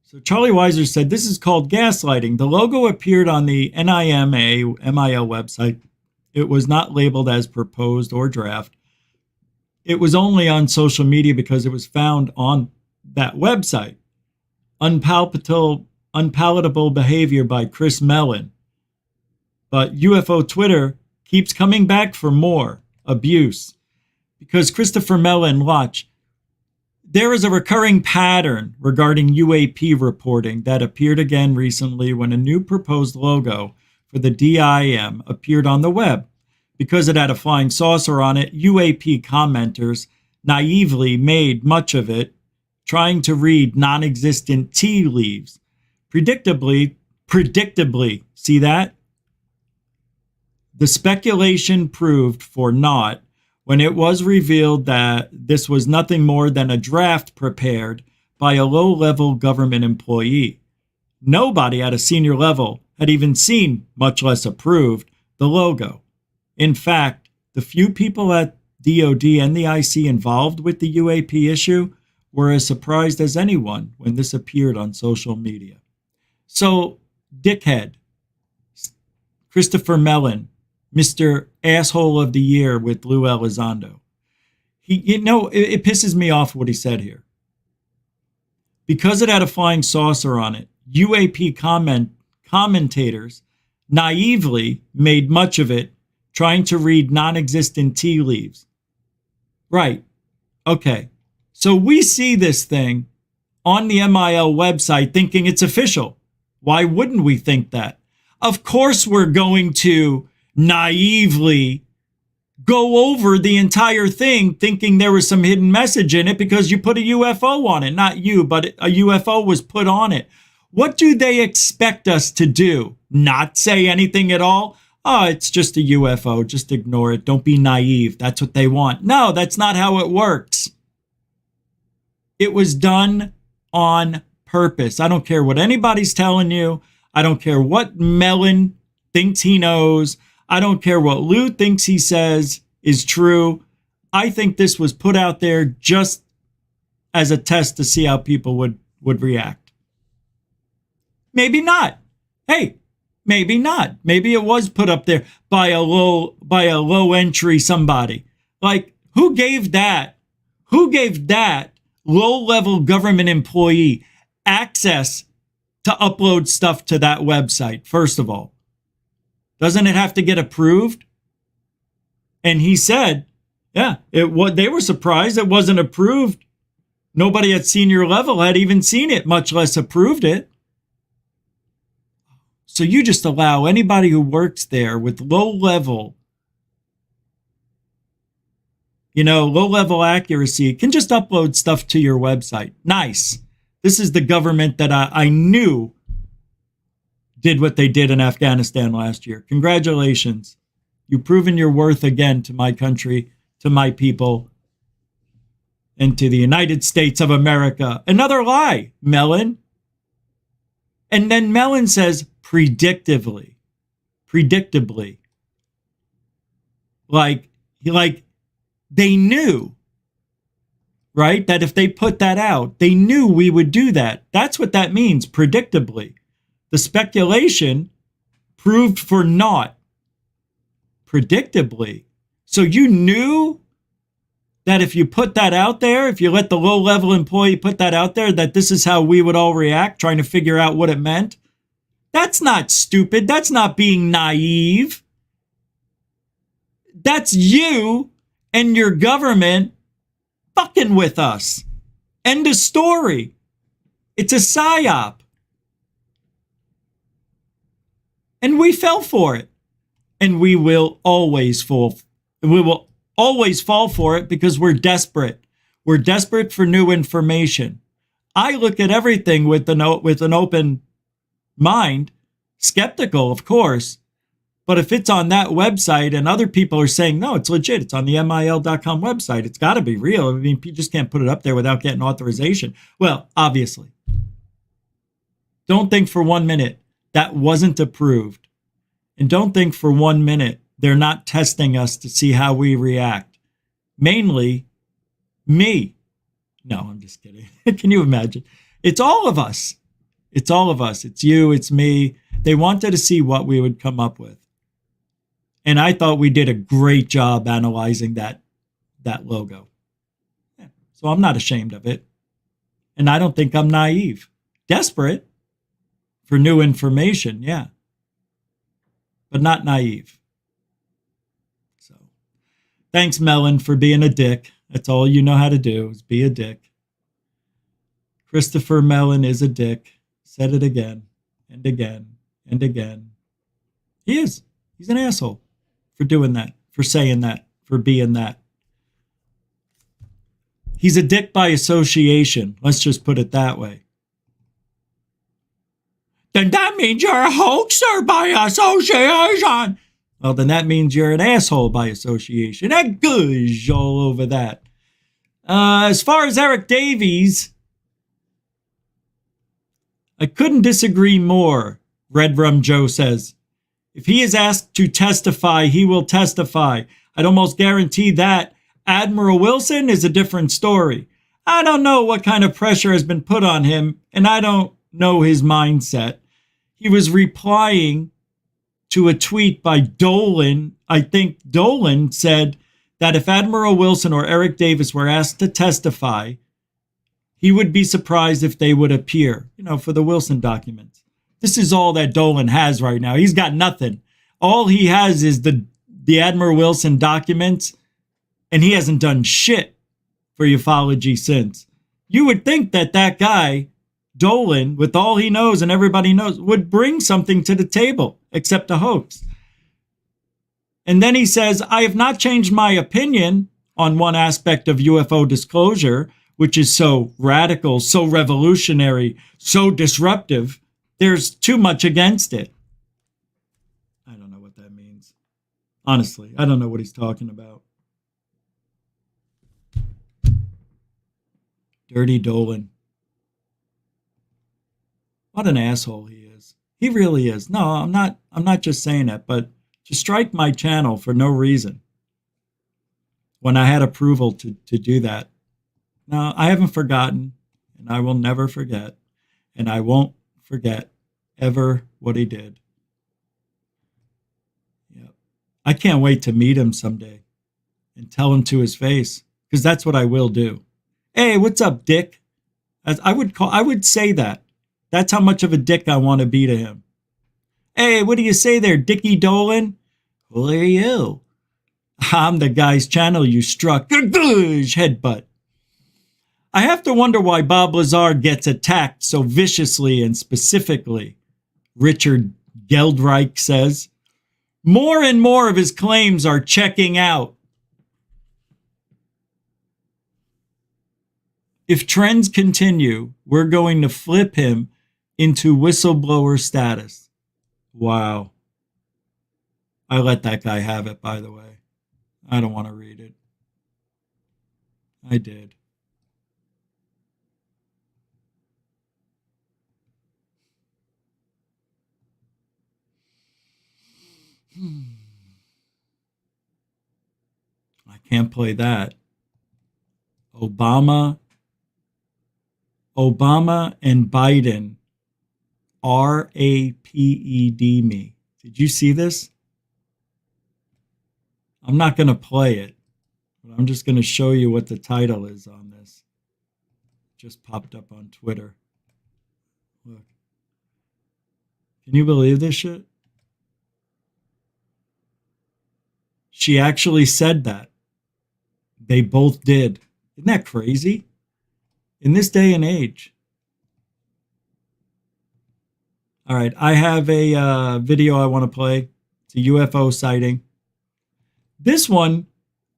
So Charlie Weiser said, this is called gaslighting. The logo appeared on the NIMA MIL website. It was not labeled as proposed or draft. It was only on social media because it was found on that website. Unpalatable behavior by Chris Mellon. But UFO Twitter keeps coming back for more abuse. Because Christopher Mellon, watch, there is a recurring pattern regarding UAP reporting that appeared again recently when a new proposed logo for the DIM appeared on the web. Because it had a flying saucer on it, UAP commenters naively made much of it, trying to read non-existent tea leaves. Predictably, see that? The speculation proved for naught when it was revealed that this was nothing more than a draft prepared by a low-level government employee. Nobody at a senior level had even seen, much less approved, the logo. In fact, the few people at DOD and the IC involved with the UAP issue were as surprised as anyone when this appeared on social media. So, dickhead, Christopher Mellon, Mr. Asshole of the Year with Lou Elizondo. It pisses me off what he said here. Because it had a flying saucer on it, UAP commentators naively made much of it, trying to read non-existent tea leaves. Right. Okay. So we see this thing on the MIL website thinking it's official. Why wouldn't we think that? Of course we're going to naively go over the entire thing thinking there was some hidden message in it because you put a UFO on it. Not you, but a UFO was put on it. What do they expect us to do? Not say anything at all? Oh, it's just a UFO. Just ignore it. Don't be naive. That's what they want. No, that's not how it works. It was done on purpose. I don't care what anybody's telling you. I don't care what Mellon thinks he knows. I don't care what Lou thinks he says is true. I think this was put out there just as a test to see how people would react. Maybe not. Hey, maybe not. Maybe it was put up there by a low entry somebody. Like, who gave that low-level government employee access to upload stuff to that website, first of all? Doesn't it have to get approved? And he said, yeah, they were surprised it wasn't approved. Nobody at senior level had even seen it, much less approved it. So you just allow anybody who works there with low-level accuracy can just upload stuff to your website. Nice. This is the government that I knew did what they did in Afghanistan last year. Congratulations. You've proven your worth again to my country, to my people. into the United States of America. Another lie, Mellon. And then Mellon says, predictably. Like they knew, right? That if they put that out, they knew we would do that. That's what that means, predictably. The speculation proved for naught, predictably. So you knew that if you put that out there, if you let the low-level employee put that out there, that this is how we would all react, trying to figure out what it meant. That's not stupid. That's not being naive. That's you and your government fucking with us. End of story. It's a PsyOp. And we fell for it. And we will always fall. We will always fall for it because we're desperate. We're desperate for new information. I look at everything with an open mind, skeptical, of course. But if it's on that website and other people are saying, no, it's legit, it's on the MIL.com website, it's got to be real. I mean, you just can't put it up there without getting authorization. Well, obviously. Don't think for 1 minute that wasn't approved. And don't think for 1 minute they're not testing us to see how we react. Mainly, me. No, I'm just kidding. Can you imagine? It's all of us. It's all of us. It's you, it's me. They wanted to see what we would come up with. And I thought we did a great job analyzing that logo. Yeah. So I'm not ashamed of it. And I don't think I'm naive. Desperate for new information, yeah. But not naive. So thanks, Mellon, for being a dick. That's all you know how to do is be a dick. Christopher Mellon is a dick. Said it again and again and again. He is. He's an asshole. For doing that, for saying that, for being that. He's a dick by association. Let's just put it that way. Then that means you're a hoaxer by association. Well, then that means you're an asshole by association. That goes all over that. As far as Eric Davies, I couldn't disagree more, Red Rum Joe says. If he is asked to testify, he will testify. I'd almost guarantee that. Admiral Wilson is a different story. I don't know what kind of pressure has been put on him, and I don't know his mindset. He was replying to a tweet by Dolan. I think Dolan said that if Admiral Wilson or Eric Davis were asked to testify, he would be surprised if they would appear, for the Wilson documents. This is all that Dolan has right now. He's got nothing. All he has is the Admiral Wilson documents, and he hasn't done shit for ufology since. You would think that guy, Dolan, with all he knows and everybody knows, would bring something to the table, except a hoax. And then he says, I have not changed my opinion on one aspect of UFO disclosure, which is so radical, so revolutionary, so disruptive. There's too much against it. I don't know what that means. Honestly, I don't know what he's talking about. Dirty Dolan. What an asshole he is. He really is. No, I'm not just saying that, but to strike my channel for no reason when I had approval to do that. No, I haven't forgotten, and I will never forget, and I won't forget ever what he did. Yeah, I can't wait to meet him someday and tell him to his face, because that's what I will do. Hey, what's up, Dick? I would say that. That's how much of a dick I want to be to him. Hey, what do you say there, Dickie Dolan? Who are you? I'm the guy's channel you struck. Headbutt. I have to wonder why Bob Lazar gets attacked so viciously and specifically, Richard Geldreich says. More and more of his claims are checking out. If trends continue, we're going to flip him into whistleblower status. Wow. I let that guy have it, by the way. I don't want to read it. I did. Can't play that. Obama and Biden RAPED me. Did you see this? I'm not going to play it, but I'm just going to show you what the title is on this. Just popped up on Twitter. Look. Can you believe this shit? She actually said that. They both did. Isn't that crazy? In this day and age. All right, I have a video I want to play. It's a UFO sighting. This one,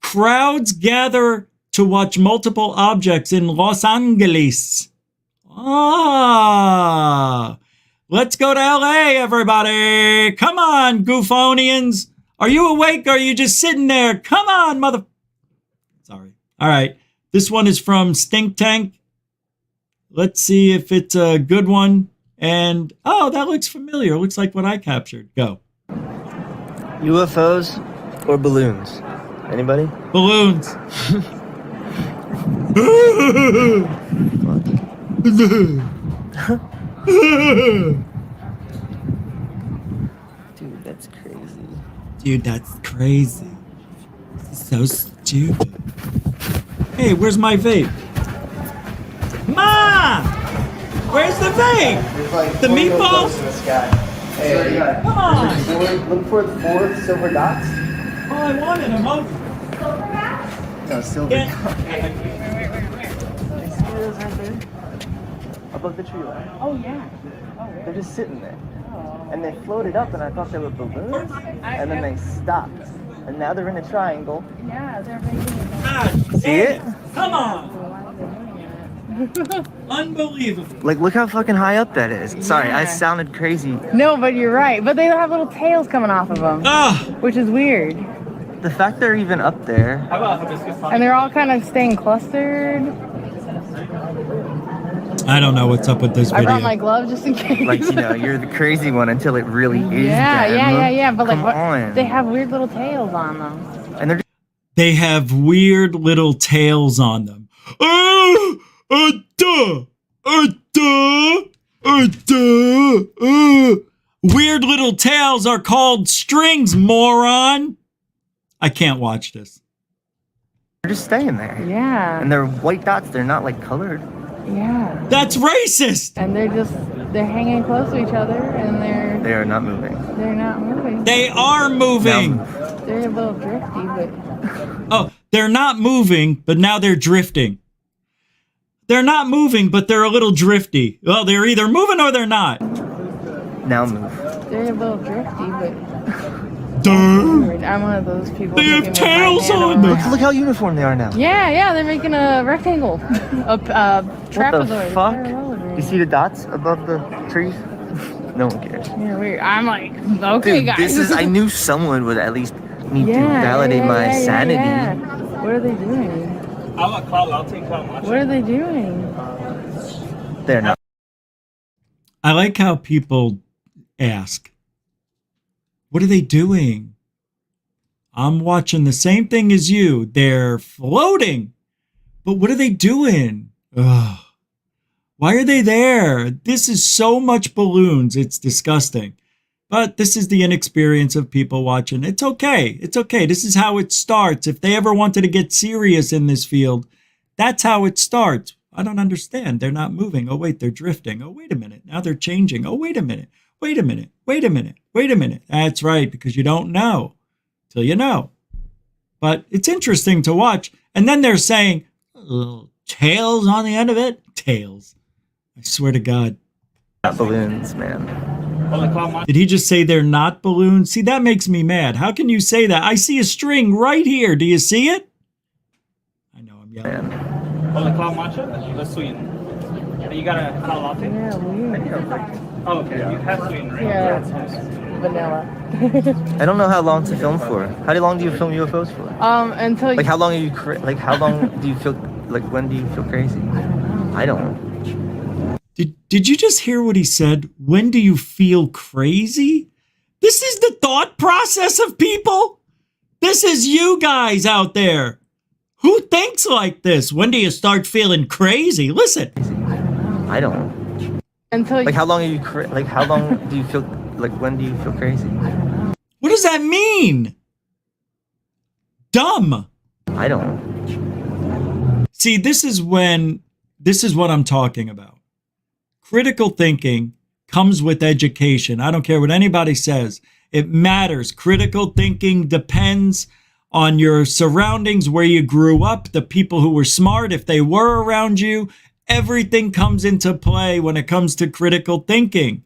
crowds gather to watch multiple objects in Los Angeles. Let's go to LA, everybody. Come on, goofonians. Are you awake or are you just sitting there? Come on, mother... Sorry. All right. This one is from Stink Tank. Let's see if it's a good one. And, oh, that looks familiar. Looks like what I captured. Go. UFOs or balloons? Anybody? Balloons. Dude, that's crazy. Dude, that's crazy. This is so stupid. Hey, where's my vape? Ma! Where's the vape? Like the meatballs? In the sky. Hey, come on! Look for the 4 silver dots. Oh, I wanted them over. No, silver dots. Hey, see those right there? Above the tree line. Oh, yeah. They're just sitting there. And they floated up, and I thought they were balloons. And then they stopped. And now they're in a triangle. Yeah, they're making See it? Come on! Unbelievable. Like, look how fucking high up that is. Sorry, I sounded crazy. No, but you're right. But they have little tails coming off of them, which is weird. The fact they're even up there. And they're all kind of staying clustered. I don't know what's up with this video. I brought my glove just in case. Like, you know, you're the crazy one until it really is. Yeah. But like, on. They have weird little tails on them. And they have weird little tails on them. Weird little tails are called strings, moron. I can't watch this. They're just staying there. Yeah. And they're white dots. They're not like colored. Yeah. That's racist. And they're hanging close to each other, and they are not moving. They're not moving. They are moving. They're a little drifty, but. Oh, they're not moving, but now they're drifting. They're not moving, but they're a little drifty. Well, they're either moving or they're not. Now move. They're a little drifty, but. Duh. I'm one of those people. They have tails on them. Look how uniform they are now. Yeah, they're making a rectangle. A trapezoid. What the fuck? You see the dots above the trees? No one cares. Yeah, weird. I'm like, okay, dude, guys. I knew someone would at least need to validate my sanity. Yeah. What are they doing? I'll take Cloud. What are they doing? They're not. I like how people ask, what are they doing? I'm watching the same thing as you. They're floating. But what are they doing? Ugh. Why are they there? This is so much balloons. It's disgusting. But this is the inexperience of people watching. It's okay. It's okay. This is how it starts. If they ever wanted to get serious in this field, that's how it starts. I don't understand. They're not moving. Oh, wait, they're drifting. Oh, wait a minute. Now they're changing. Oh, wait a minute. Wait a minute. Wait a minute. Wait a minute. That's right, because you don't know till you know. But it's interesting to watch. And then they're saying, little tails on the end of it. Tails. I swear to God. Not balloons, man. Did he just say they're not balloons? See, that makes me mad. How can you say that? I see a string right here. Do you see it? I know, I'm yelling. The cloud matcha? The sweet. You got a cloud latte? Yeah, weird. Oh, okay. You have sweet, right? Yeah. Vanilla. I don't know how long to film for. How long do you film UFOs for? Until like how long are you how long do you feel like when do you feel crazy? I don't. Did you just hear what he said? When do you feel crazy? This is the thought process of people. This is you guys out there. Who thinks like this? When do you start feeling crazy? Listen. I don't. Until like, how long are you? Like, how long do you feel? Like, when do you feel crazy? What does that mean? Dumb. I don't. See, this is what I'm talking about. Critical thinking comes with education. I don't care what anybody says. It matters. Critical thinking depends on your surroundings, where you grew up, the people who were smart, if they were around you. Everything comes into play when it comes to critical thinking.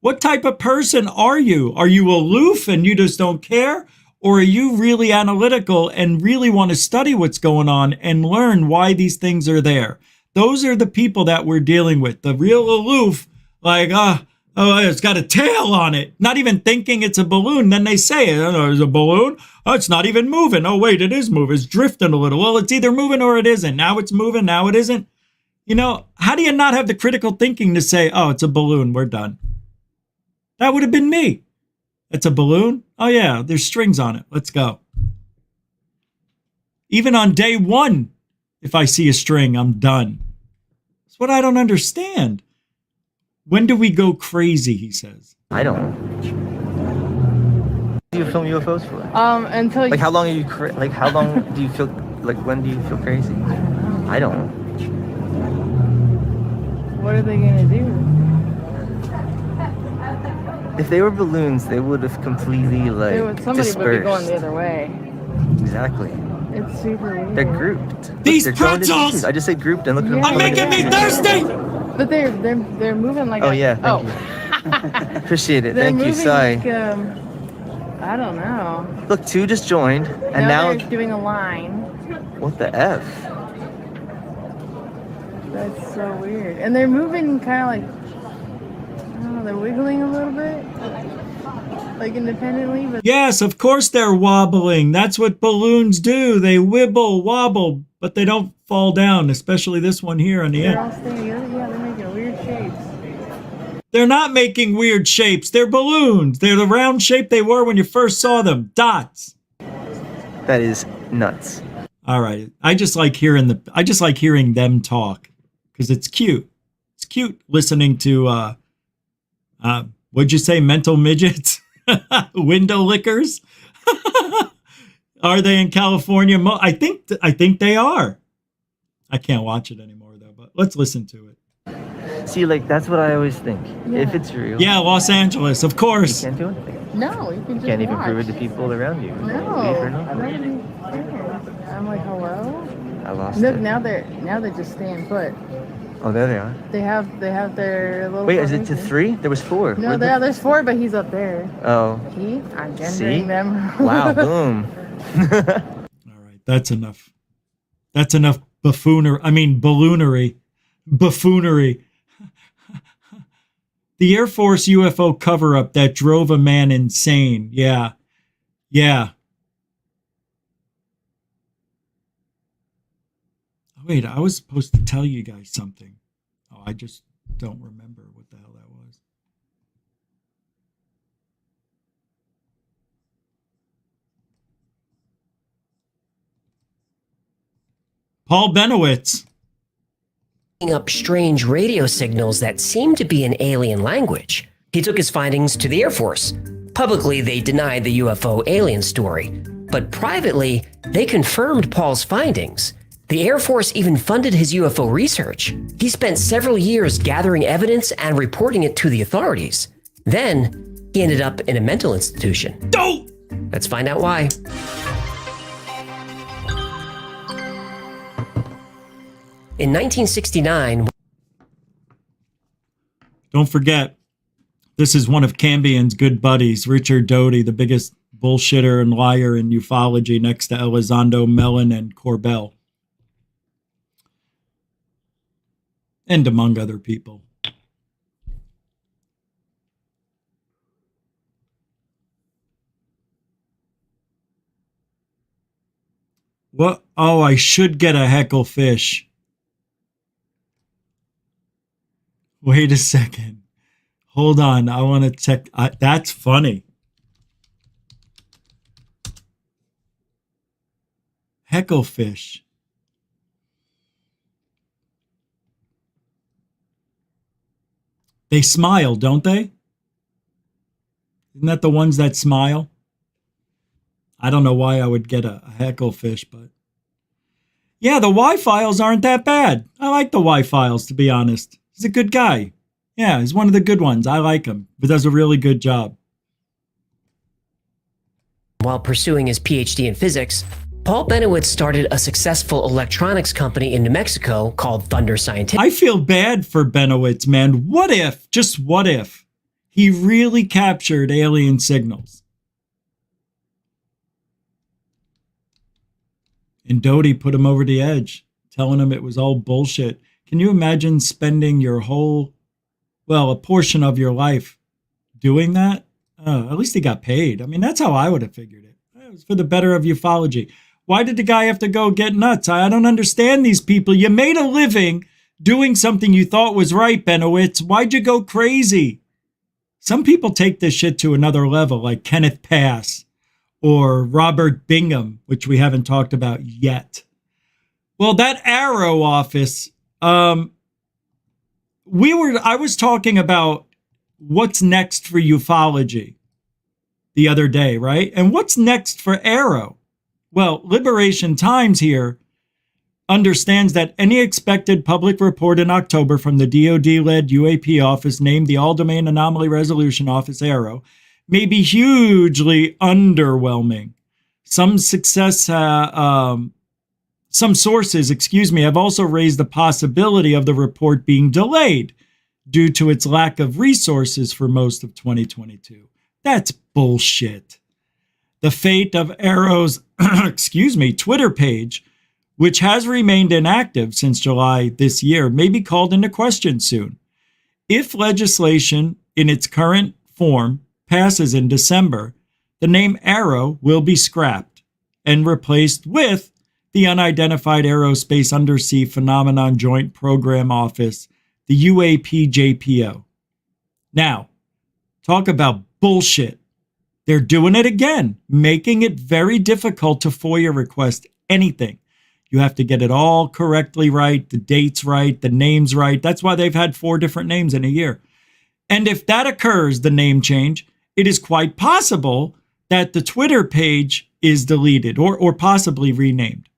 What type of person are you? Are you aloof and you just don't care? Or are you really analytical and really want to study what's going on and learn why these things are there? Those are the people that we're dealing with. The real aloof, like, oh, it's got a tail on it. Not even thinking it's a balloon. Then they say, oh, it's a balloon. Oh, it's not even moving. Oh, wait, it is moving. It's drifting a little. Well, it's either moving or it isn't. Now it's moving. Now it isn't. You know, how do you not have the critical thinking to say, oh, it's a balloon. We're done. That would have been me. It's a balloon? Oh, yeah, there's strings on it. Let's go. Even on day one, if I see a string, I'm done. That's what I don't understand. When do we go crazy, he says. I don't. What do you film UFOs for? Until like, how long are you? Like, how long do you feel? Like, when do you feel crazy? I don't. What are they gonna do? If they were balloons, they would have completely Somebody dispersed. would be going the other way. Exactly. It's super weird. They're grouped. These Look, they're pretzels! I just said grouped and look at them. Are making me thirsty! But they're moving like. Oh yeah. Thank you. Appreciate it. Thank you. Sorry. Like, I don't know. Look, two just joined, and now they're doing a line. What the F? That's so weird. And they're moving kind of like. I don't know, they're wiggling a little bit, like independently. But yes, of course they're wobbling. That's what balloons do. They wobble, but they don't fall down, especially this one here on the end. They're all staying together. Yeah, they're making weird shapes. They're not making weird shapes. They're balloons. They're the round shape they were when you first saw them. Dots. That is nuts. All right. I just like hearing them talk because it's cute. It's cute listening to what'd you say, mental midgets? Window lickers? Are they in California? I think they are. I can't watch it anymore though, but let's listen to it. See, like, that's what I always think. Yeah. If it's real. Yeah, Los Angeles, of course. You can't do anything. No, you can just can't even watch. prove it to people around you. No. I'm like, hello? I lost Look, it. now they're just staying put. Oh, there they are. They have their little. Wait, is it to 3? There was 4. No, there's 4, but he's up there. Oh. I'm gendering them. Wow, boom. All right, that's enough. That's enough balloonery. Buffoonery. The Air Force UFO cover-up that drove a man insane. Yeah. Wait, I was supposed to tell you guys something. Oh, I just don't remember what the hell that was. Paul Benowitz. Up strange radio signals that seem to be an alien language. He took his findings to the Air Force. Publicly, they denied the UFO alien story, but privately, they confirmed Paul's findings. The Air Force even funded his UFO research. He spent several years gathering evidence and reporting it to the authorities. Then, he ended up in a mental institution. Oh! Let's find out why. In 1969... Don't forget, this is one of Cambion's good buddies, Richard Doty, the biggest bullshitter and liar in ufology next to Elizondo, Mellon, and Corbell. And among other people. What? Oh, I should get a heckle fish. Wait a second. Hold on. I want to check. That's funny. Hecklefish. They smile, don't they? Isn't that the ones that smile? I don't know why I would get a hecklefish, but yeah, the Y-Files aren't that bad. I like the Y-Files, to be honest. He's a good guy. Yeah, he's one of the good ones. I like him. He does a really good job. While pursuing his PhD in physics, Paul Benowitz started a successful electronics company in New Mexico called Thunder Scientific. I feel bad for Benowitz, man. What if, just what if, he really captured alien signals? And Doty put him over the edge, telling him it was all bullshit. Can you imagine spending your whole, a portion of your life doing that? At least he got paid. I mean, that's how I would have figured it. It was for the better of ufology. Why did the guy have to go get nuts? I don't understand these people. You made a living doing something you thought was right, Benowitz. Why'd you go crazy? Some people take this shit to another level, like Kenneth Pass or Robert Bingham, which we haven't talked about yet. Well, that Arrow office, I was talking about what's next for ufology the other day, right? And what's next for Arrow? Well, Liberation Times here understands that any expected public report in October from the DoD-led UAP office named the All-Domain Anomaly Resolution Office, Arrow, may be hugely underwhelming. Some sources, have also raised the possibility of the report being delayed due to its lack of resources for most of 2022. That's bullshit. The fate of Arrow's, Twitter page, which has remained inactive since July this year, may be called into question soon. If legislation in its current form passes in December, the name Arrow will be scrapped and replaced with the Unidentified Aerospace Undersea Phenomenon Joint Program Office, the UAP-JPO. Now, talk about bullshit. They're doing it again, making it very difficult to FOIA request anything. You have to get it all correctly right, the dates right, the names right. That's why they've had 4 different names in a year. And if that occurs, the name change, it is quite possible that the Twitter page is deleted or possibly renamed.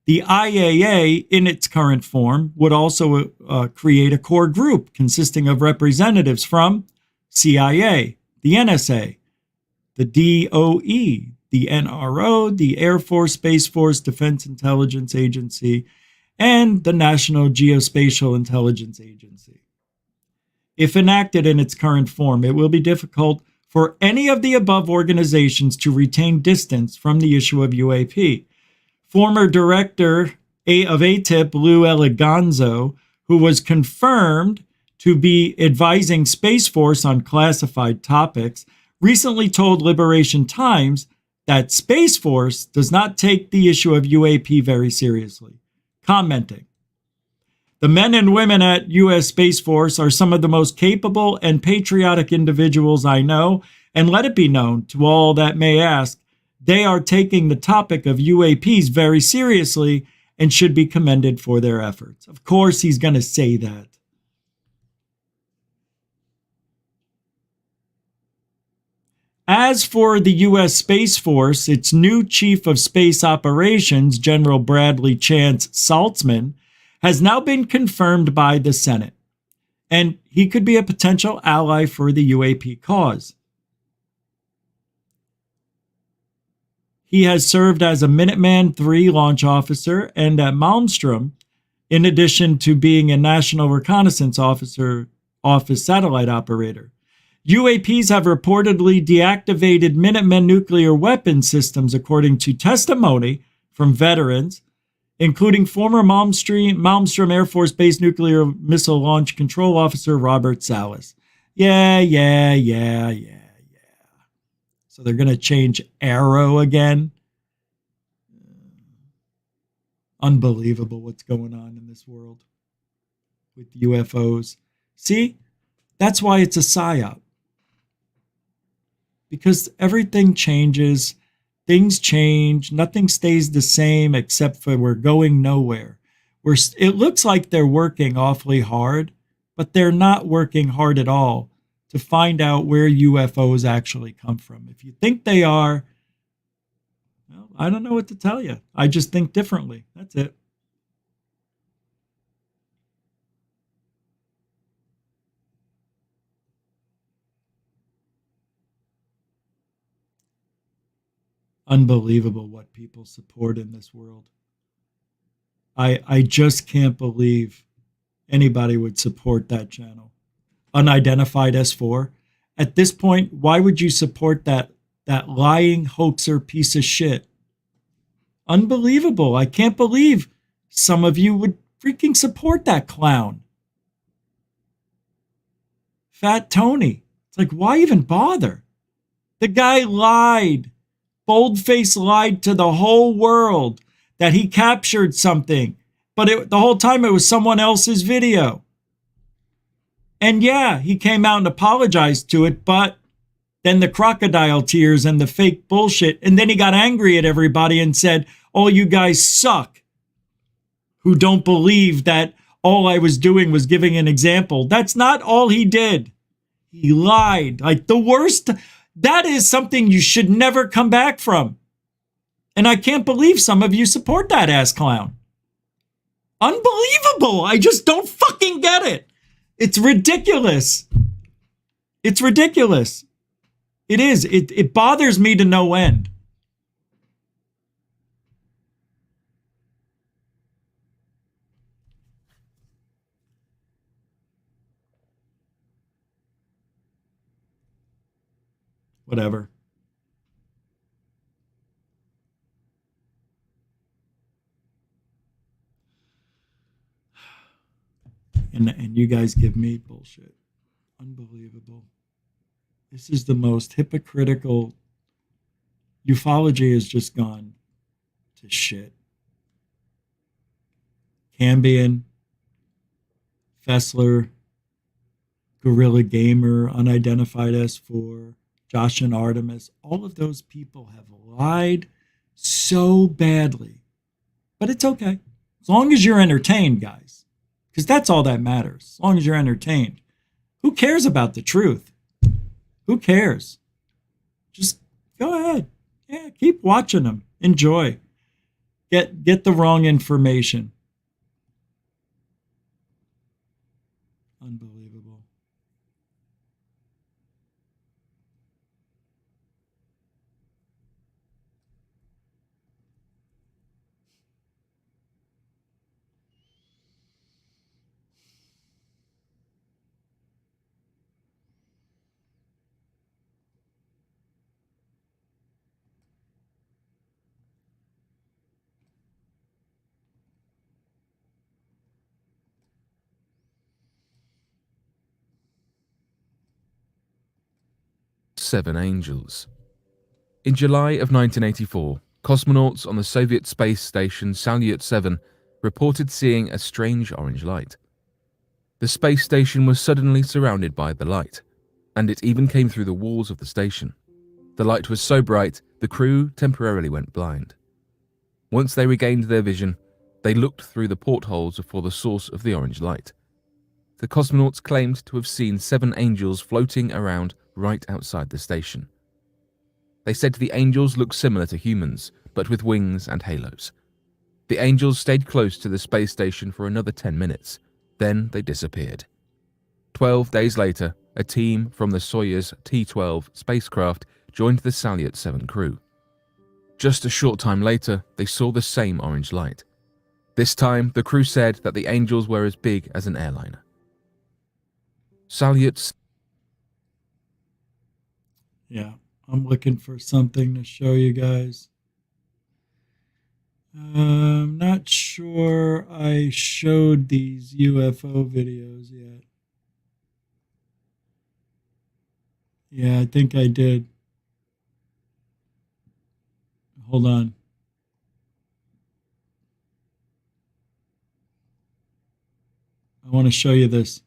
The IAA, in its current form, would also create a core group consisting of representatives from CIA, the NSA, the DOE, the NRO, the Air Force, Space Force, Defense Intelligence Agency, and the National Geospatial Intelligence Agency. If enacted in its current form, it will be difficult for any of the above organizations to retain distance from the issue of UAP. Former director of ATIP, Lou Eleganzo, who was confirmed to be advising Space Force on classified topics, recently told Liberation Times that Space Force does not take the issue of UAP very seriously, commenting, "The men and women at U.S. Space Force are some of the most capable and patriotic individuals I know, and let it be known to all that may ask, they are taking the topic of UAPs very seriously and should be commended for their efforts." Of course, he's going to say that. As for the U.S. Space Force, its new Chief of Space Operations, General Bradley Chance Saltzman, has now been confirmed by the Senate, and he could be a potential ally for the UAP cause. He has served as a Minuteman III launch officer and at Malmstrom, in addition to being a National Reconnaissance Office satellite operator. UAPs have reportedly deactivated Minutemen nuclear weapon systems, according to testimony from veterans, including former Malmstrom Air Force Base Nuclear Missile Launch Control Officer Robert Salas. Yeah. So they're going to change Arrow again. Unbelievable what's going on in this world with UFOs. See, that's why it's a PsyOp. Because everything changes. things change. Nothing stays the same except for we're going nowhere. It looks like they're working awfully hard, but they're not working hard at all to find out where UFOs actually come from. If you think they are, well, I don't know what to tell you. I just think differently. That's it. Unbelievable what people support in this world. I just can't believe anybody would support that channel. Unidentified S4. At this point, why would you support that lying hoaxer piece of shit? Unbelievable. I can't believe some of you would freaking support that clown. Fat Tony. It's like, why even bother? The guy lied. Boldface lied to the whole world that he captured something, but the whole time it was someone else's video. And yeah, he came out and apologized to it, but then the crocodile tears and the fake bullshit, and then he got angry at everybody and said, "All you guys suck who don't believe that all I was doing was giving an example." That's not all he did. He lied. Like the worst. That is something you should never come back from. And I can't believe some of you support that ass clown. Unbelievable. I just don't fucking get it. It's ridiculous. It's ridiculous. It is. It bothers me to no end. Whatever. And you guys give me bullshit. Unbelievable. This is the most hypocritical. UFOlogy has just gone to shit. Cambion, Fessler, Gorilla Gamer, Unidentified S4, Josh and Artemis, all of those people have lied so badly. But it's okay. As long as you're entertained, guys. Because that's all that matters. As long as you're entertained. Who cares about the truth? Who cares? Just go ahead. Yeah, keep watching them. Enjoy. Get the wrong information. Unbelievable. Seven angels. In July of 1984, cosmonauts on the Soviet space station Salyut 7 reported seeing a strange orange light. The space station was suddenly surrounded by the light, and it even came through the walls of the station. The light was so bright, the crew temporarily went blind. Once they regained their vision, they looked through the portholes for the source of the orange light. The cosmonauts claimed to have seen 7 angels floating around right outside the station. They said the angels looked similar to humans, but with wings and halos. The angels stayed close to the space station for another 10 minutes. Then they disappeared. 12 days later, a team from the Soyuz T-12 spacecraft joined the Salyut 7 crew. Just a short time later, they saw the same orange light. This time, the crew said that the angels were as big as an airliner. Salyut. Yeah, I'm looking for something to show you guys. I'm not sure I showed these UFO videos yet. Yeah, I think I did. Hold on. I want to show you this.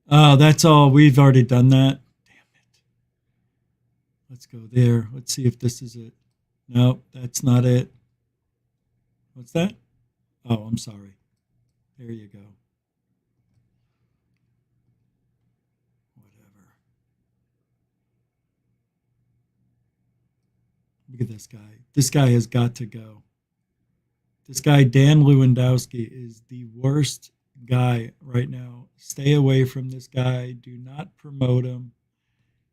Oh, that's all. We've already done that. Damn it. Let's go there. Let's see if this is it. No, that's not it. What's that? Oh, I'm sorry. There you go. Whatever. Look at this guy. This guy has got to go. This guy, Dan Lewandowski, is the worst guy right now. Stay away from this guy. Do not promote him.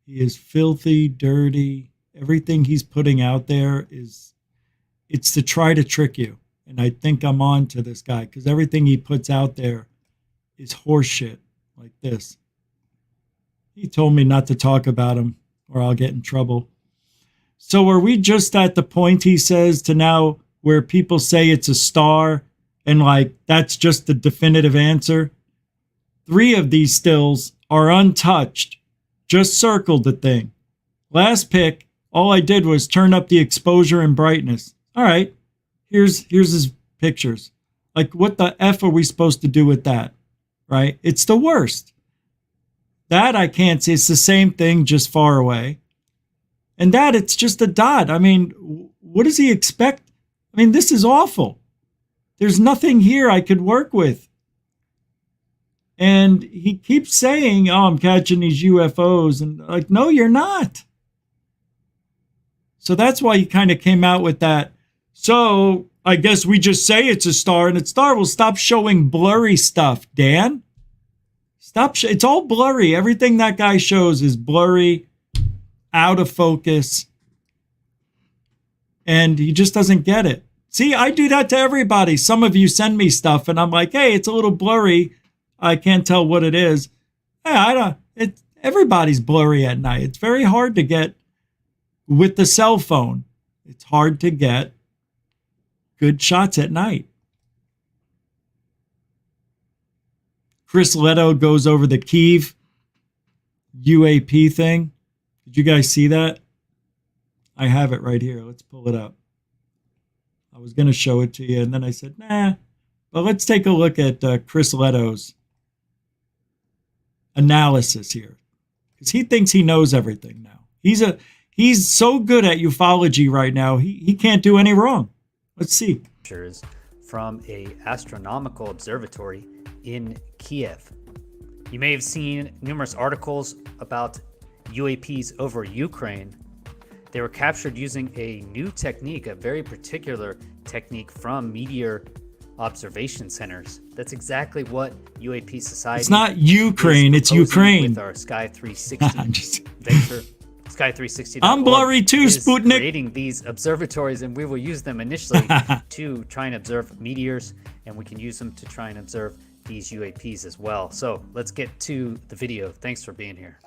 He is filthy, dirty. Everything he's putting out there it's to try to trick you. And I think I'm on to this guy because everything he puts out there is horseshit like this. He told me not to talk about him or I'll get in trouble. So are we just at the point, he says, to now where people say it's a star and like that's just the definitive answer? 3 of these stills are untouched. Just circled the thing. Last pick, all I did was turn up the exposure and brightness. All right, here's his pictures. Like, what the F are we supposed to do with that? Right? It's the worst. That I can't see. It's the same thing, just far away. And that, it's just a dot. I mean, what does he expect? I mean, this is awful. There's nothing here I could work with. And he keeps saying, oh, I'm catching these UFOs. And like, no, you're not. So that's why he kind of came out with that. So I guess we just say it's a star and it's a star. Will stop showing blurry stuff, Dan. Stop. It's all blurry. Everything that guy shows is blurry, out of focus. And he just doesn't get it. See, I do that to everybody. Some of you send me stuff and I'm like, hey, it's a little blurry. I can't tell what it is. Hey, everybody's blurry at night. It's very hard to get with the cell phone. It's hard to get good shots at night. Chris Leto goes over the Kiev UAP thing. Did you guys see that? I have it right here. Let's pull it up. I was going to show it to you, and then I said, nah. But let's take a look at Chris Leto's analysis here, because he thinks he knows everything now. He's so good at ufology right now. He can't do any wrong. Let's see. From a astronomical observatory in Kiev. You may have seen numerous articles about UAPs over Ukraine. They were captured using a new technique, a very particular technique from meteor observation centers. That's exactly what UAP Society. It's not Ukraine, it's Ukraine. With our Sky 360 venture. Sky 360. I'm blurry too, Sputnik. Creating these observatories, and we will use them initially to try and observe meteors, and we can use them to try and observe these UAPs as well. So let's get to the video. Thanks for being here.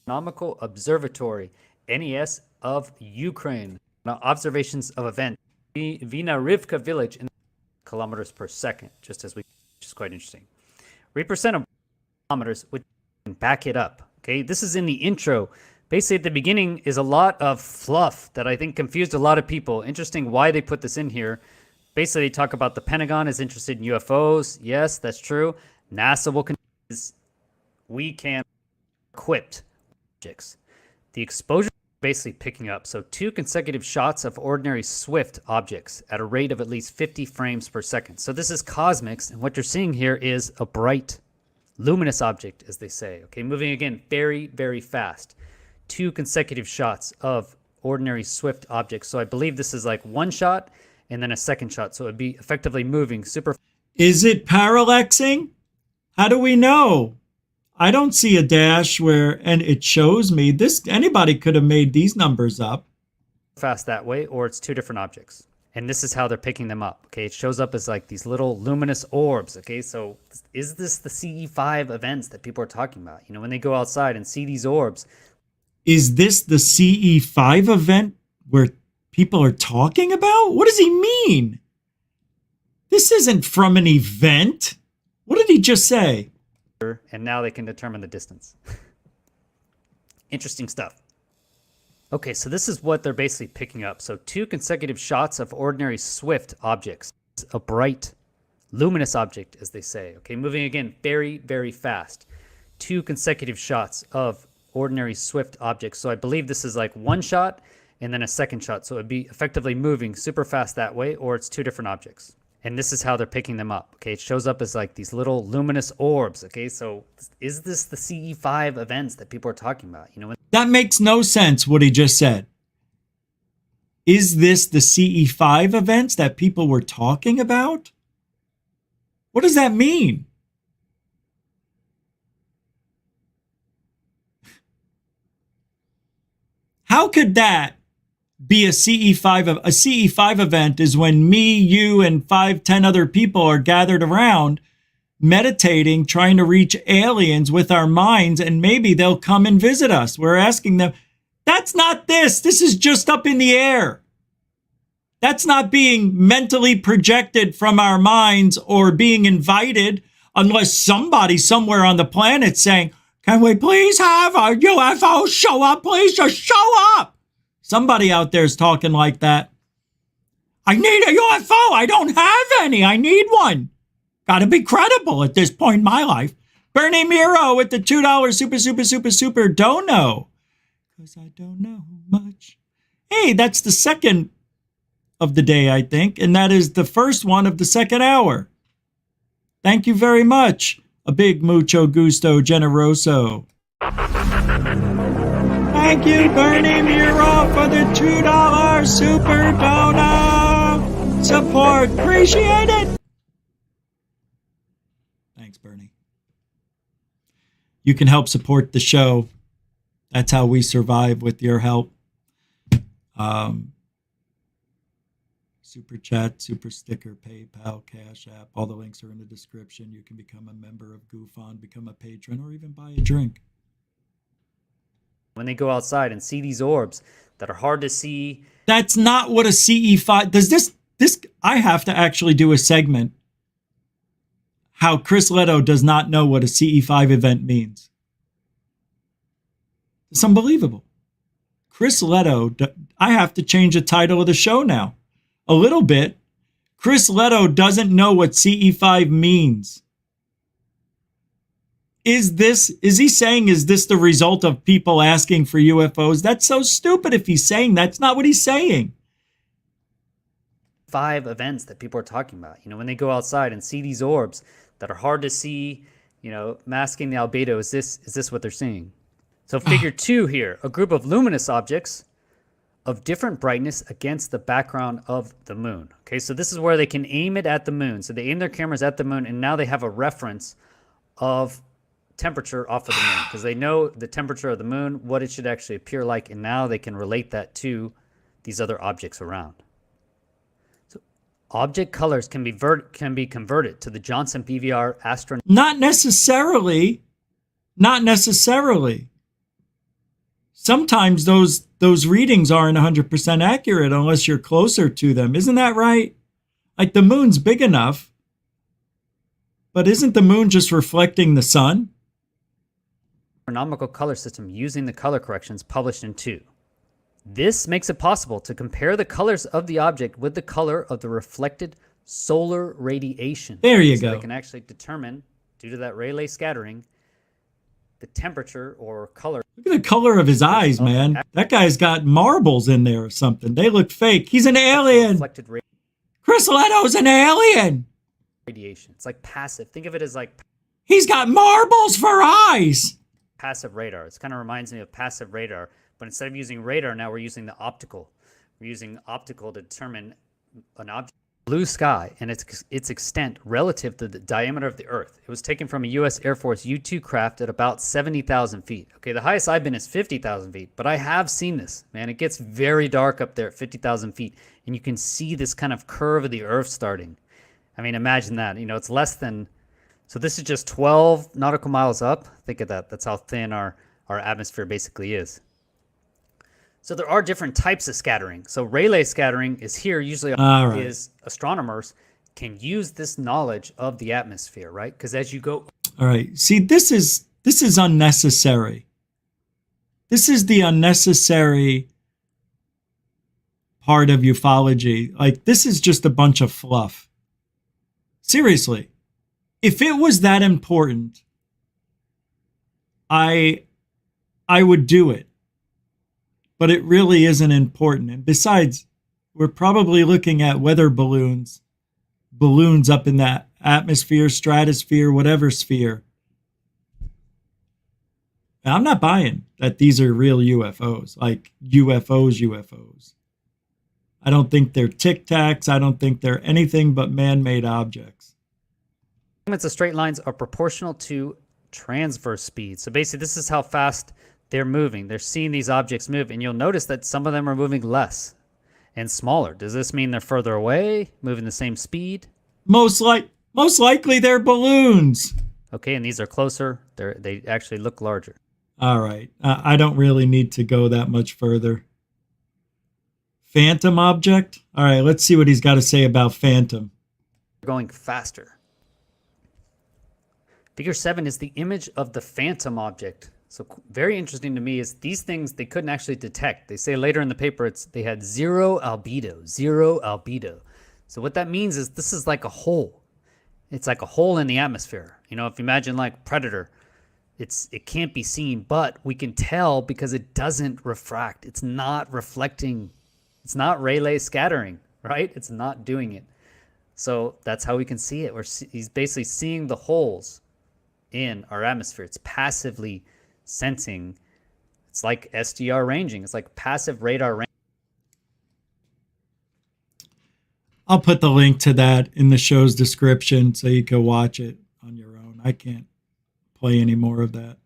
Astronomical Observatory, NES of Ukraine. Now, observations of event Vinarivka village in kilometers per second, just as which is quite interesting. 3% of kilometers would back it up. Okay, this is in the intro. Basically, at the beginning is a lot of fluff that I think confused a lot of people. Interesting why they put this in here. Basically, they talk about the Pentagon is interested in UFOs. Yes, that's true. NASA will continue. We can equipped objects. The exposure is basically picking up. So 2 consecutive shots of ordinary swift objects at a rate of at least 50 frames per second. So this is cosmics, and what you're seeing here is a bright, luminous object, as they say. Okay, moving again very, very fast. 2 consecutive shots of ordinary swift objects. So I believe this is like 1 shot and then a second shot. So it'd be effectively moving super. Is it parallaxing? How do we know? I don't see a dash where, and it shows me this. Anybody could have made these numbers up fast that way, or it's 2 different objects. And this is how they're picking them up. Okay, it shows up as like these little luminous orbs. Okay, so is this the CE5 events that people are talking about? You know, when they go outside and see these orbs. Is this the CE5 event where people are talking about? What does he mean? This isn't from an event. What did he just say? And now they can determine the distance. Interesting stuff. Okay, so this is what they're basically picking up. So 2 consecutive shots of ordinary swift objects. A bright, luminous object, as they say. Okay, moving again very, very fast. 2 consecutive shots of ordinary swift objects. So I believe this is like one shot and then a second shot. So it'd be effectively moving super fast that way, or it's two different objects. And this is how they're picking them up. Okay, it shows up as like these little luminous orbs. Okay, so is this the CE5 events that people are talking about? You know, that makes no sense what he just said. Is this the CE5 events that people were talking about? What does that mean? How could that be a CE5? A CE5 event is when me, you, and 5-10 other people are gathered around meditating, trying to reach aliens with our minds, and maybe they'll come and visit us. We're asking them. That's not this. This is just up in the air. That's not being mentally projected from our minds or being invited, unless somebody somewhere on the planet saying, can we please have a UFO show up? Please just show up. Somebody out there is talking like that. I need a UFO. I don't have any. I need one. Got to be credible at this point in my life. Bernie Miro with the $2 super dono. Because I don't know much. Hey, that's the second of the day, I think. And that is the first one of the second hour. Thank you very much. A big mucho gusto generoso. Thank you, Bernie Miro, for the $2 super dono support. Appreciate it. Thanks, Bernie. You can help support the show. That's how we survive with your help. Super chat, super sticker, PayPal, Cash App. All the links are in the description. You can become a member of GoofOn, become a patron, or even buy a drink. when they go outside and see these orbs that are hard to see. That's not what a CE5 does. This I have to actually do a segment. How Chris Leto does not know what a CE5 event means. It's unbelievable. Chris Leto, I have to change the title of the show now. A little bit. Chris Leto doesn't know what CE5 means. Is he saying, is this the result of people asking for UFOs? That's so stupid if he's saying that's not what he's saying. 5 events that people are talking about. You know, when they go outside and see these orbs that are hard to see, you know, masking the albedo, is this what they're seeing? So figure 2 here, a group of luminous objects of different brightness against the background of the moon. Okay, so this is where they can aim it at the moon. So they aim their cameras at the moon, and now they have a reference of temperature off of the moon, because they know the temperature of the moon, what it should actually appear like, and now they can relate that to these other objects around. So object colors can be converted to the Johnson BVR astronaut. Not necessarily. Not necessarily. Sometimes those readings aren't 100% accurate unless you're closer to them. Isn't that right? Like the moon's big enough, but isn't the moon just reflecting the sun? Astronomical color system using the color corrections published in 2. This makes it possible to compare the colors of the object with the color of the reflected solar radiation. There you go. go. They can actually determine, due to that Rayleigh scattering, the temperature or color. Look at the color of his eyes, man. That guy's got marbles in there or something. They look fake. He's an alien. Chris Leto's an alien. Radiation. It's like passive. Think of it as like... He's got marbles for eyes. Passive radar. It kind of reminds me of passive radar, but instead of using radar, now we're using the optical. We're using optical to determine an object. Blue sky and its extent relative to the diameter of the Earth. It was taken from a U.S. Air Force U-2 craft at about 70,000 feet. Okay, the highest I've been is 50,000 feet, but I have seen this, man. It gets very dark up there at 50,000 feet, and you can see this kind of curve of the Earth starting. I mean, imagine that. You know, it's less than... So this is just 12 nautical miles up. Think of that. That's how thin our atmosphere basically is. So there are different types of scattering. So Rayleigh scattering is here. Usually is astronomers can use this knowledge of the atmosphere, right? Because as you go... All right. See, this is unnecessary. This is the unnecessary part of ufology. Like, this is just a bunch of fluff. Seriously. If it was that important, I I would do it. But it really isn't important. And besides, we're probably looking at weather balloons up in that atmosphere, stratosphere, whatever sphere. And I'm not buying that these are real UFOs, like UFOs. I don't think they're Tic Tacs. I don't think they're anything but man-made objects. Segments of straight lines are proportional to transverse speed. So basically, this is how fast they're moving. They're seeing these objects move, and you'll notice that some of them are moving less and smaller. Does this mean they're further away, moving the same speed? Most likely they're balloons. Okay, and these are closer. They actually look larger. All right. I don't really need to go that much further. Phantom object? All right, let's see what he's got to say about Phantom. Going faster. Figure 7 is the image of the phantom object. So very interesting to me is these things they couldn't actually detect. They say later in the paper they had zero albedo. So what that means is this is like a hole. It's like a hole in the atmosphere. You know, if you imagine like Predator, it can't be seen, but we can tell because it doesn't refract. It's not reflecting. It's not Rayleigh scattering, right? It's not doing it. So that's how we can see it. He's basically seeing the holes in our atmosphere. It's passively sensing. It's like SDR ranging. It's like passive radar ranging. I'll put the link to that in the show's description so you can watch it on your own. I can't play any more of that.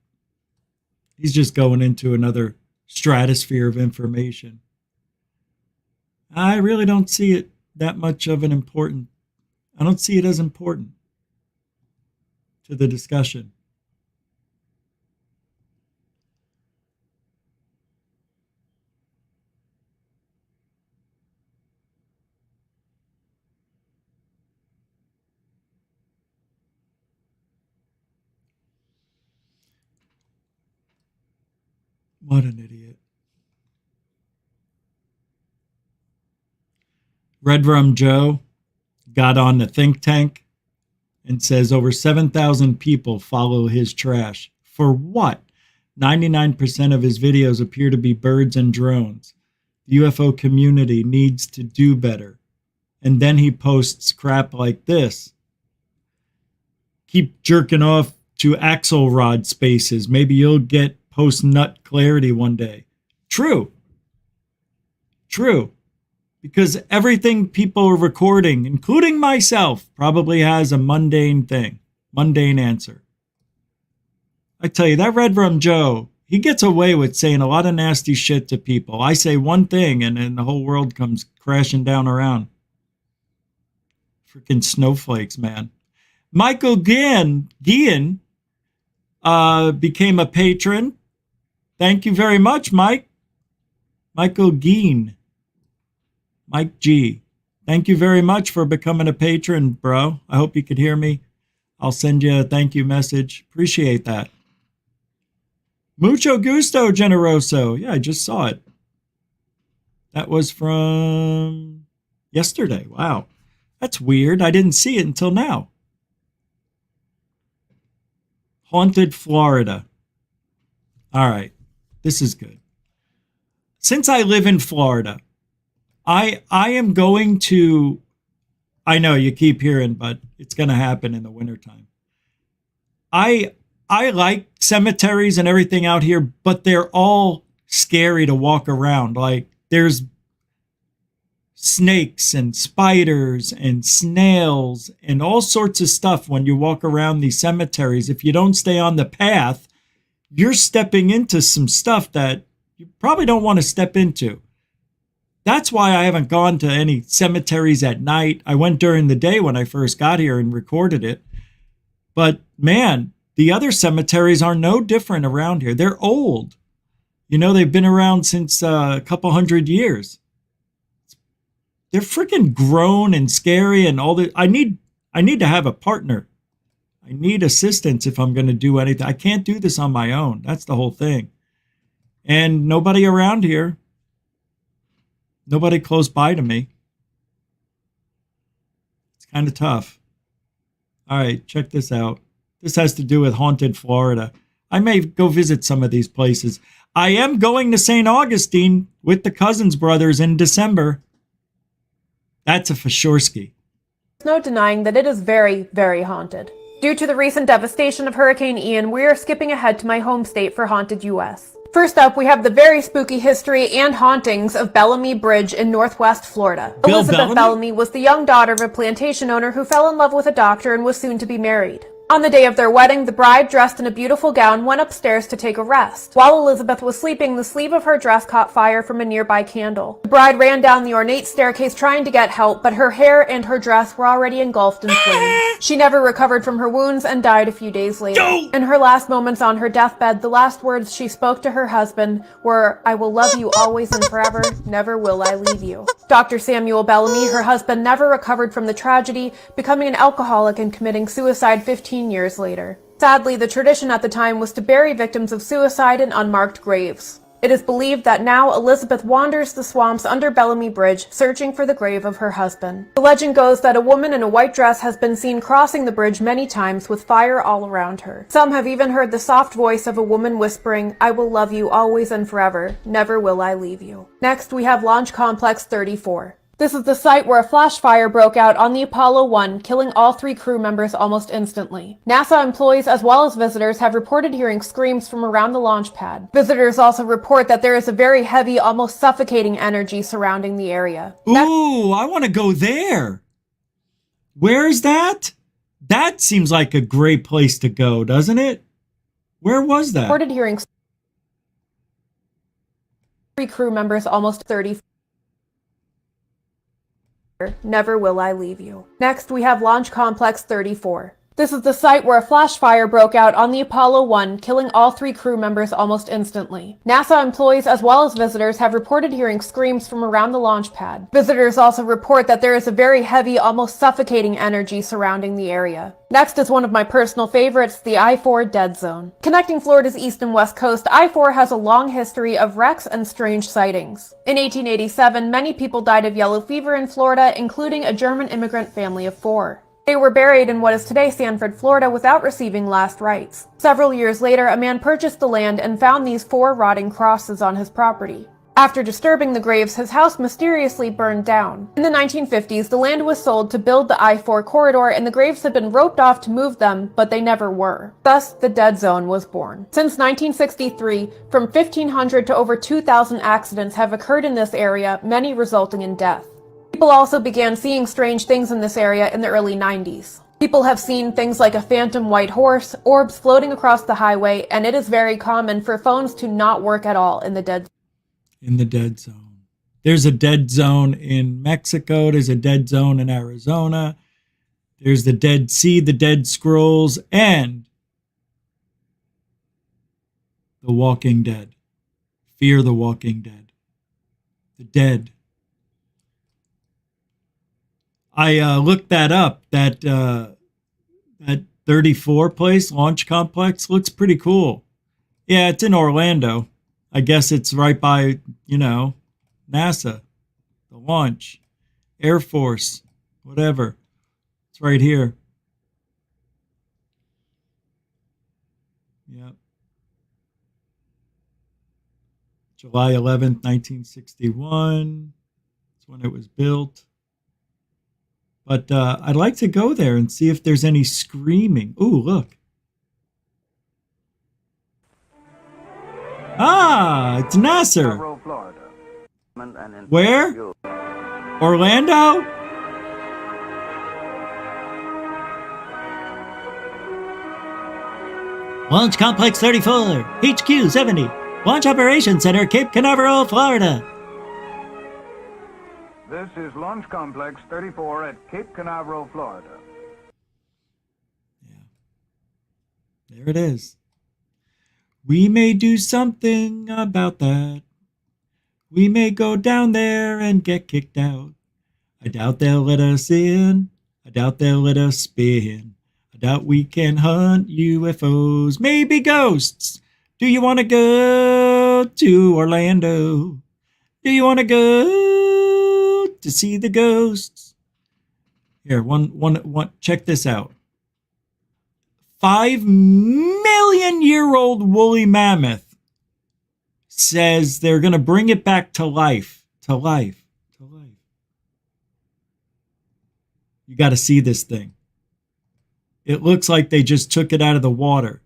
He's just going into another stratosphere of information. I really don't see it that much of an important. I don't see it as important to the discussion. What an idiot. Red Rum Joe got on the think tank and says over 7,000 people follow his trash. For what? 99% of his videos appear to be birds and drones. The UFO community needs to do better. And then he posts crap like this. Keep jerking off to Axelrod spaces. Maybe you'll get post-nut clarity one day. True. Because everything people are recording, including myself, probably has a mundane answer. I tell you, that Red Rum Joe, he gets away with saying a lot of nasty shit to people. I say one thing and then the whole world comes crashing down around. Freaking snowflakes, man. Michael Guillen became a patron. Thank you very much, Mike. Michael Guillen. Mike G. Thank you very much for becoming a patron, bro. I hope you could hear me. I'll send you a thank you message. Appreciate that. Mucho gusto, Generoso. Yeah, I just saw it. That was from yesterday. Wow. That's weird. I didn't see it until now. Haunted Florida. All right. This is good. Since I live in Florida, I am going to, I know you keep hearing, but it's going to happen in the wintertime. I like cemeteries and everything out here, but they're all scary to walk around. Like there's snakes and spiders and snails and all sorts of stuff when you walk around these cemeteries. If you don't stay on the path, you're stepping into some stuff that you probably don't want to step into. That's why I haven't gone to any cemeteries at night. I went during the day when I first got here and recorded it. But man, the other cemeteries are no different around here. They're old. You know, they've been around since a couple hundred years. They're freaking grown and scary and all that. I need to have a partner. I need assistance if I'm going to do anything. I can't do this on my own. That's the whole thing. And nobody around here. Nobody close by to me. It's kind of tough. All right, check this out. This has to do with Haunted Florida. I may go visit some of these places. I am going to St. Augustine with the Cousins brothers in December. That's a Fashorski. There's no denying that it is very, very haunted. Due to the recent devastation of Hurricane Ian, we are skipping ahead to my home state for Haunted US. First up, we have the very spooky history and hauntings of Bellamy Bridge in Northwest Florida. Elizabeth Bellamy was the young daughter of a plantation owner who fell in love with a doctor and was soon to be married. On the day of their wedding, the bride, dressed in a beautiful gown, went upstairs to take a rest. While Elizabeth was sleeping, the sleeve of her dress caught fire from a nearby candle. The bride ran down the ornate staircase trying to get help, but her hair and her dress were already engulfed in flames. She never recovered from her wounds and died a few days later. In her last moments on her deathbed, the last words she spoke to her husband were, "I will love you always and forever, never will I leave you." Dr. Samuel Bellamy, her husband, never recovered from the tragedy, becoming an alcoholic and committing suicide 15 years later. Sadly, the tradition at the time was to bury victims of suicide in unmarked graves. It is believed that now Elizabeth wanders the swamps under Bellamy Bridge, searching for the grave of her husband. The legend goes that a woman in a white dress has been seen crossing the bridge many times with fire all around her. Some have even heard the soft voice of a woman whispering, "I will love you always and forever, never will I leave you." Next, we have Launch Complex 34. This is the site where a flash fire broke out on the Apollo 1, killing all 3 crew members almost instantly. NASA employees as well as visitors have reported hearing screams from around the launch pad. Visitors also report that there is a very heavy, almost suffocating energy surrounding the area. Ooh, I want to go there. Where is that? That seems like a great place to go, doesn't it? Where was that? Reported hearing 3 crew members almost 30. Never will I leave you. Next, we have Launch Complex 34. This is the site where a flash fire broke out on the Apollo 1, killing all 3 crew members almost instantly. NASA employees as well as visitors have reported hearing screams from around the launch pad. Visitors also report that there is a very heavy, almost suffocating energy surrounding the area. Next is one of my personal favorites, the I-4 Dead Zone. Connecting Florida's east and west coast, I-4 has a long history of wrecks and strange sightings. In 1887, many people died of yellow fever in Florida, including a German immigrant family of 4. They were buried in what is today Sanford, Florida, without receiving last rites. Several years later, a man purchased the land and found these 4 rotting crosses on his property. After disturbing the graves, his house mysteriously burned down. In the 1950s, the land was sold to build the I-4 corridor, and the graves had been roped off to move them, but they never were. Thus, the Dead Zone was born. Since 1963, from 1,500 to over 2,000 accidents have occurred in this area, many resulting in death. People also began seeing strange things in this area in the early 90s. People have seen things like a phantom white horse, orbs floating across the highway, and it is very common for phones to not work at all in the dead zone. There's a dead zone in Mexico. There's a dead zone in Arizona. There's the Dead Sea, the Dead Scrolls, and The Walking Dead. Fear the Walking Dead. The Dead. I looked that up. That 34 place launch complex looks pretty cool. Yeah, it's in Orlando. I guess it's right by, NASA, the launch, Air Force, whatever. It's right here. Yep. July 11th, 1961. That's when it was built. But I'd like to go there and see if there's any screaming. Ooh, look. Ah, it's Nasser. Where? Orlando? Launch Complex 34, HQ 70, Launch Operations Center, Cape Canaveral, Florida. This is Launch Complex 34 at Cape Canaveral, Florida. There it is. We may do something about that. We may go down there and get kicked out. I doubt they'll let us in. I doubt they'll let us spin. I doubt we can hunt UFOs, maybe ghosts. Do you want to go to Orlando? Do you want to go to see the ghosts? Here, one. Check this out. 5 million-year-old woolly mammoth says they're going to bring it back to life. To life. To life. You got to see this thing. It looks like they just took it out of the water.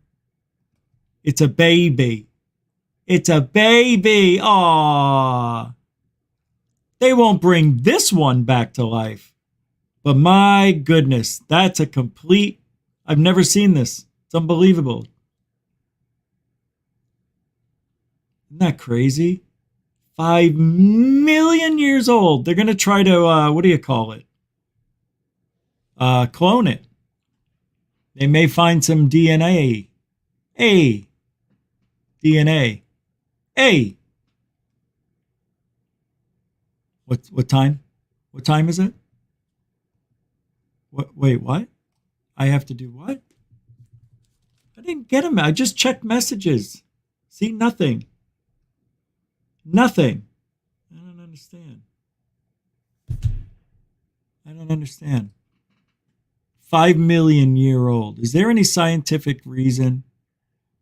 It's a baby. It's a baby. Aww. They won't bring this one back to life. But my goodness, that's a complete... I've never seen this. It's unbelievable. Isn't that crazy? 5 million years old. They're going to try to, what do you call it? Clone it. They may find some DNA. DNA. What time? What time is it? Wait, what? I have to do what? I didn't get them. I just checked messages. See, nothing. Nothing. I don't understand. 5 million year old. Is there any scientific reason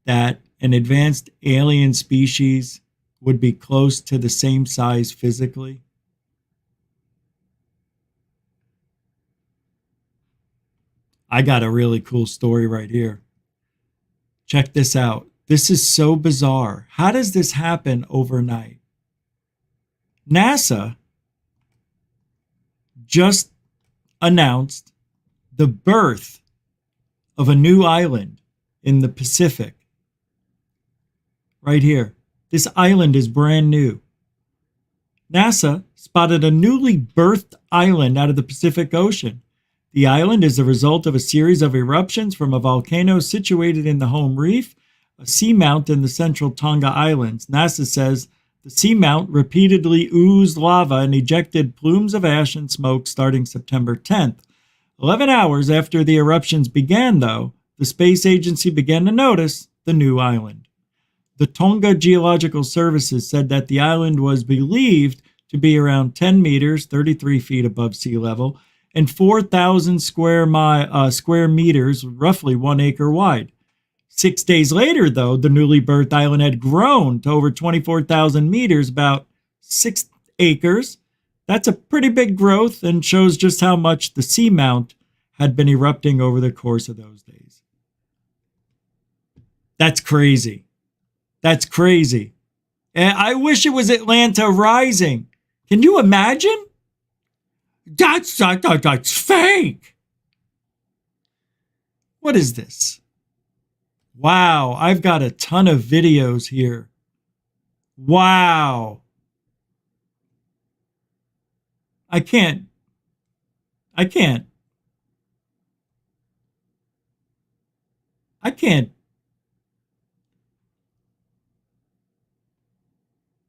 that an advanced alien species would be close to the same size physically? I got a really cool story right here. Check this out. This is so bizarre. How does this happen overnight? NASA just announced the birth of a new island in the Pacific. Right here. This island is brand new. NASA spotted a newly birthed island out of the Pacific Ocean. The island is the result of a series of eruptions from a volcano situated in the home reef, a seamount in the central Tonga Islands. NASA says the seamount repeatedly oozed lava and ejected plumes of ash and smoke starting September 10th. 11 hours after the eruptions began, though, the space agency began to notice the new island. The Tonga Geological Services said that the island was believed to be around 10 meters, 33 feet above sea level, and 4,000 square meters, roughly 1 acre wide. 6 days later, though, the newly birthed island had grown to over 24,000 meters, about 6 acres. That's a pretty big growth and shows just how much the seamount had been erupting over the course of those days. That's crazy. That's crazy. And I wish it was Atlanta rising. Can you imagine? That's fake. What is this? Wow, I've got a ton of videos here. Wow. I can't.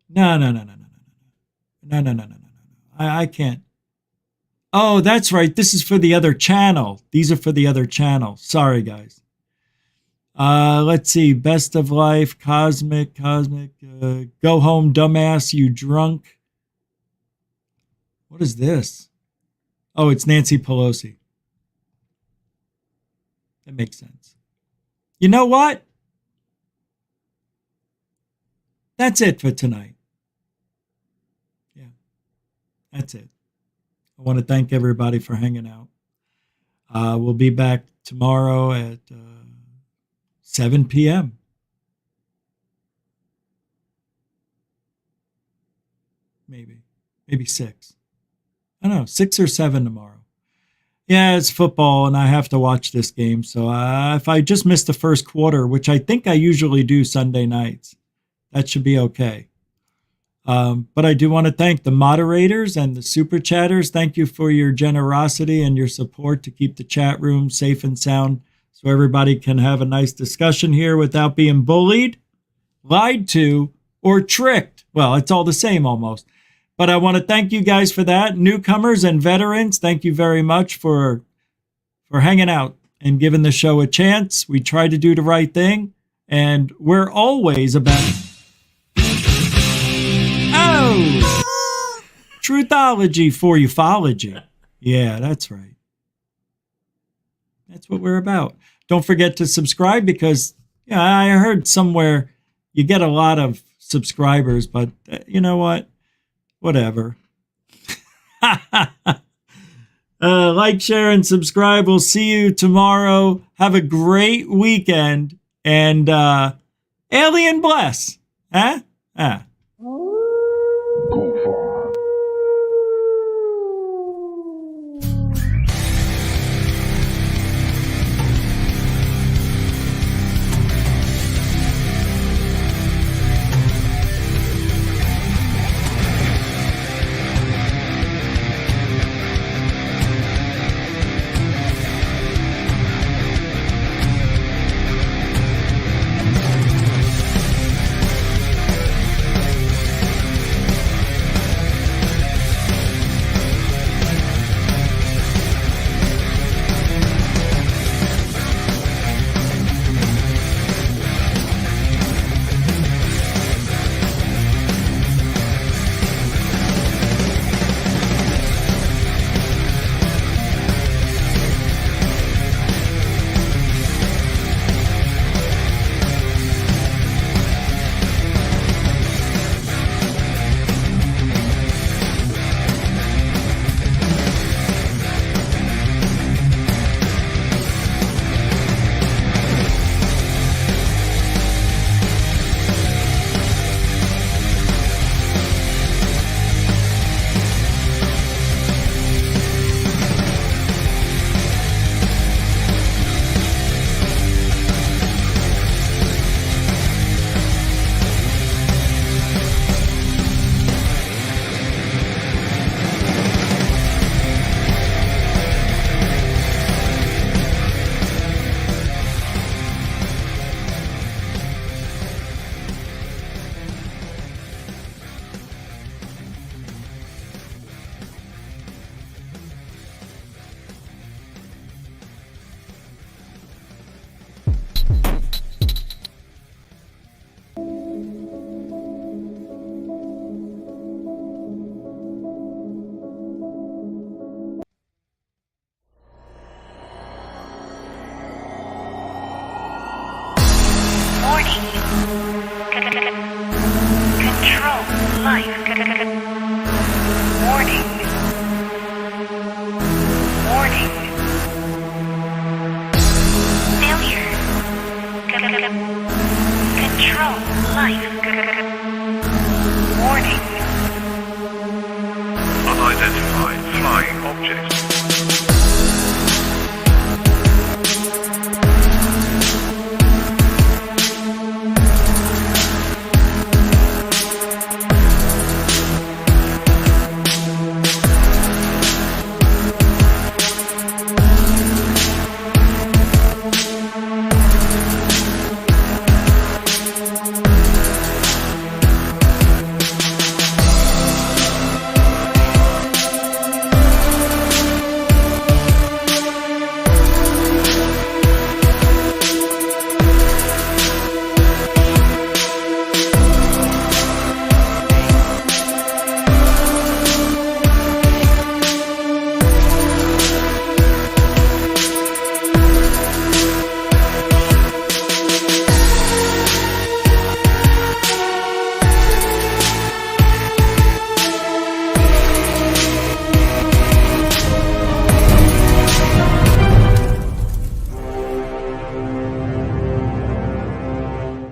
No. I can't. Oh, that's right. This is for the other channel. These are for the other channel. Sorry, guys. Let's see. Best of life. Cosmic. Go home, dumbass, you drunk. What is this? Oh, it's Nancy Pelosi. That makes sense. You know what? That's it for tonight. Yeah, that's it. I want to thank everybody for hanging out. We'll be back tomorrow at 7 p.m. Maybe 6. I don't know, 6 or 7 tomorrow. Yeah, it's football, and I have to watch this game. So if I just miss the first quarter, which I think I usually do Sunday nights, that should be okay. But I do want to thank the moderators and the super chatters. Thank you for your generosity and your support to keep the chat room safe and sound so everybody can have a nice discussion here without being bullied, lied to, or tricked. Well, it's all the same almost. But I want to thank you guys for that. Newcomers and veterans, thank you very much for hanging out and giving the show a chance. We try to do the right thing, and we're always about... Oh! Truthology for ufology. Yeah, that's right. That's what we're about. don't forget to subscribe because I heard somewhere you get a lot of subscribers, but you know what? Whatever. Like, share, and subscribe. We'll see you tomorrow. Have a great weekend. And alien bless. Huh? Control life.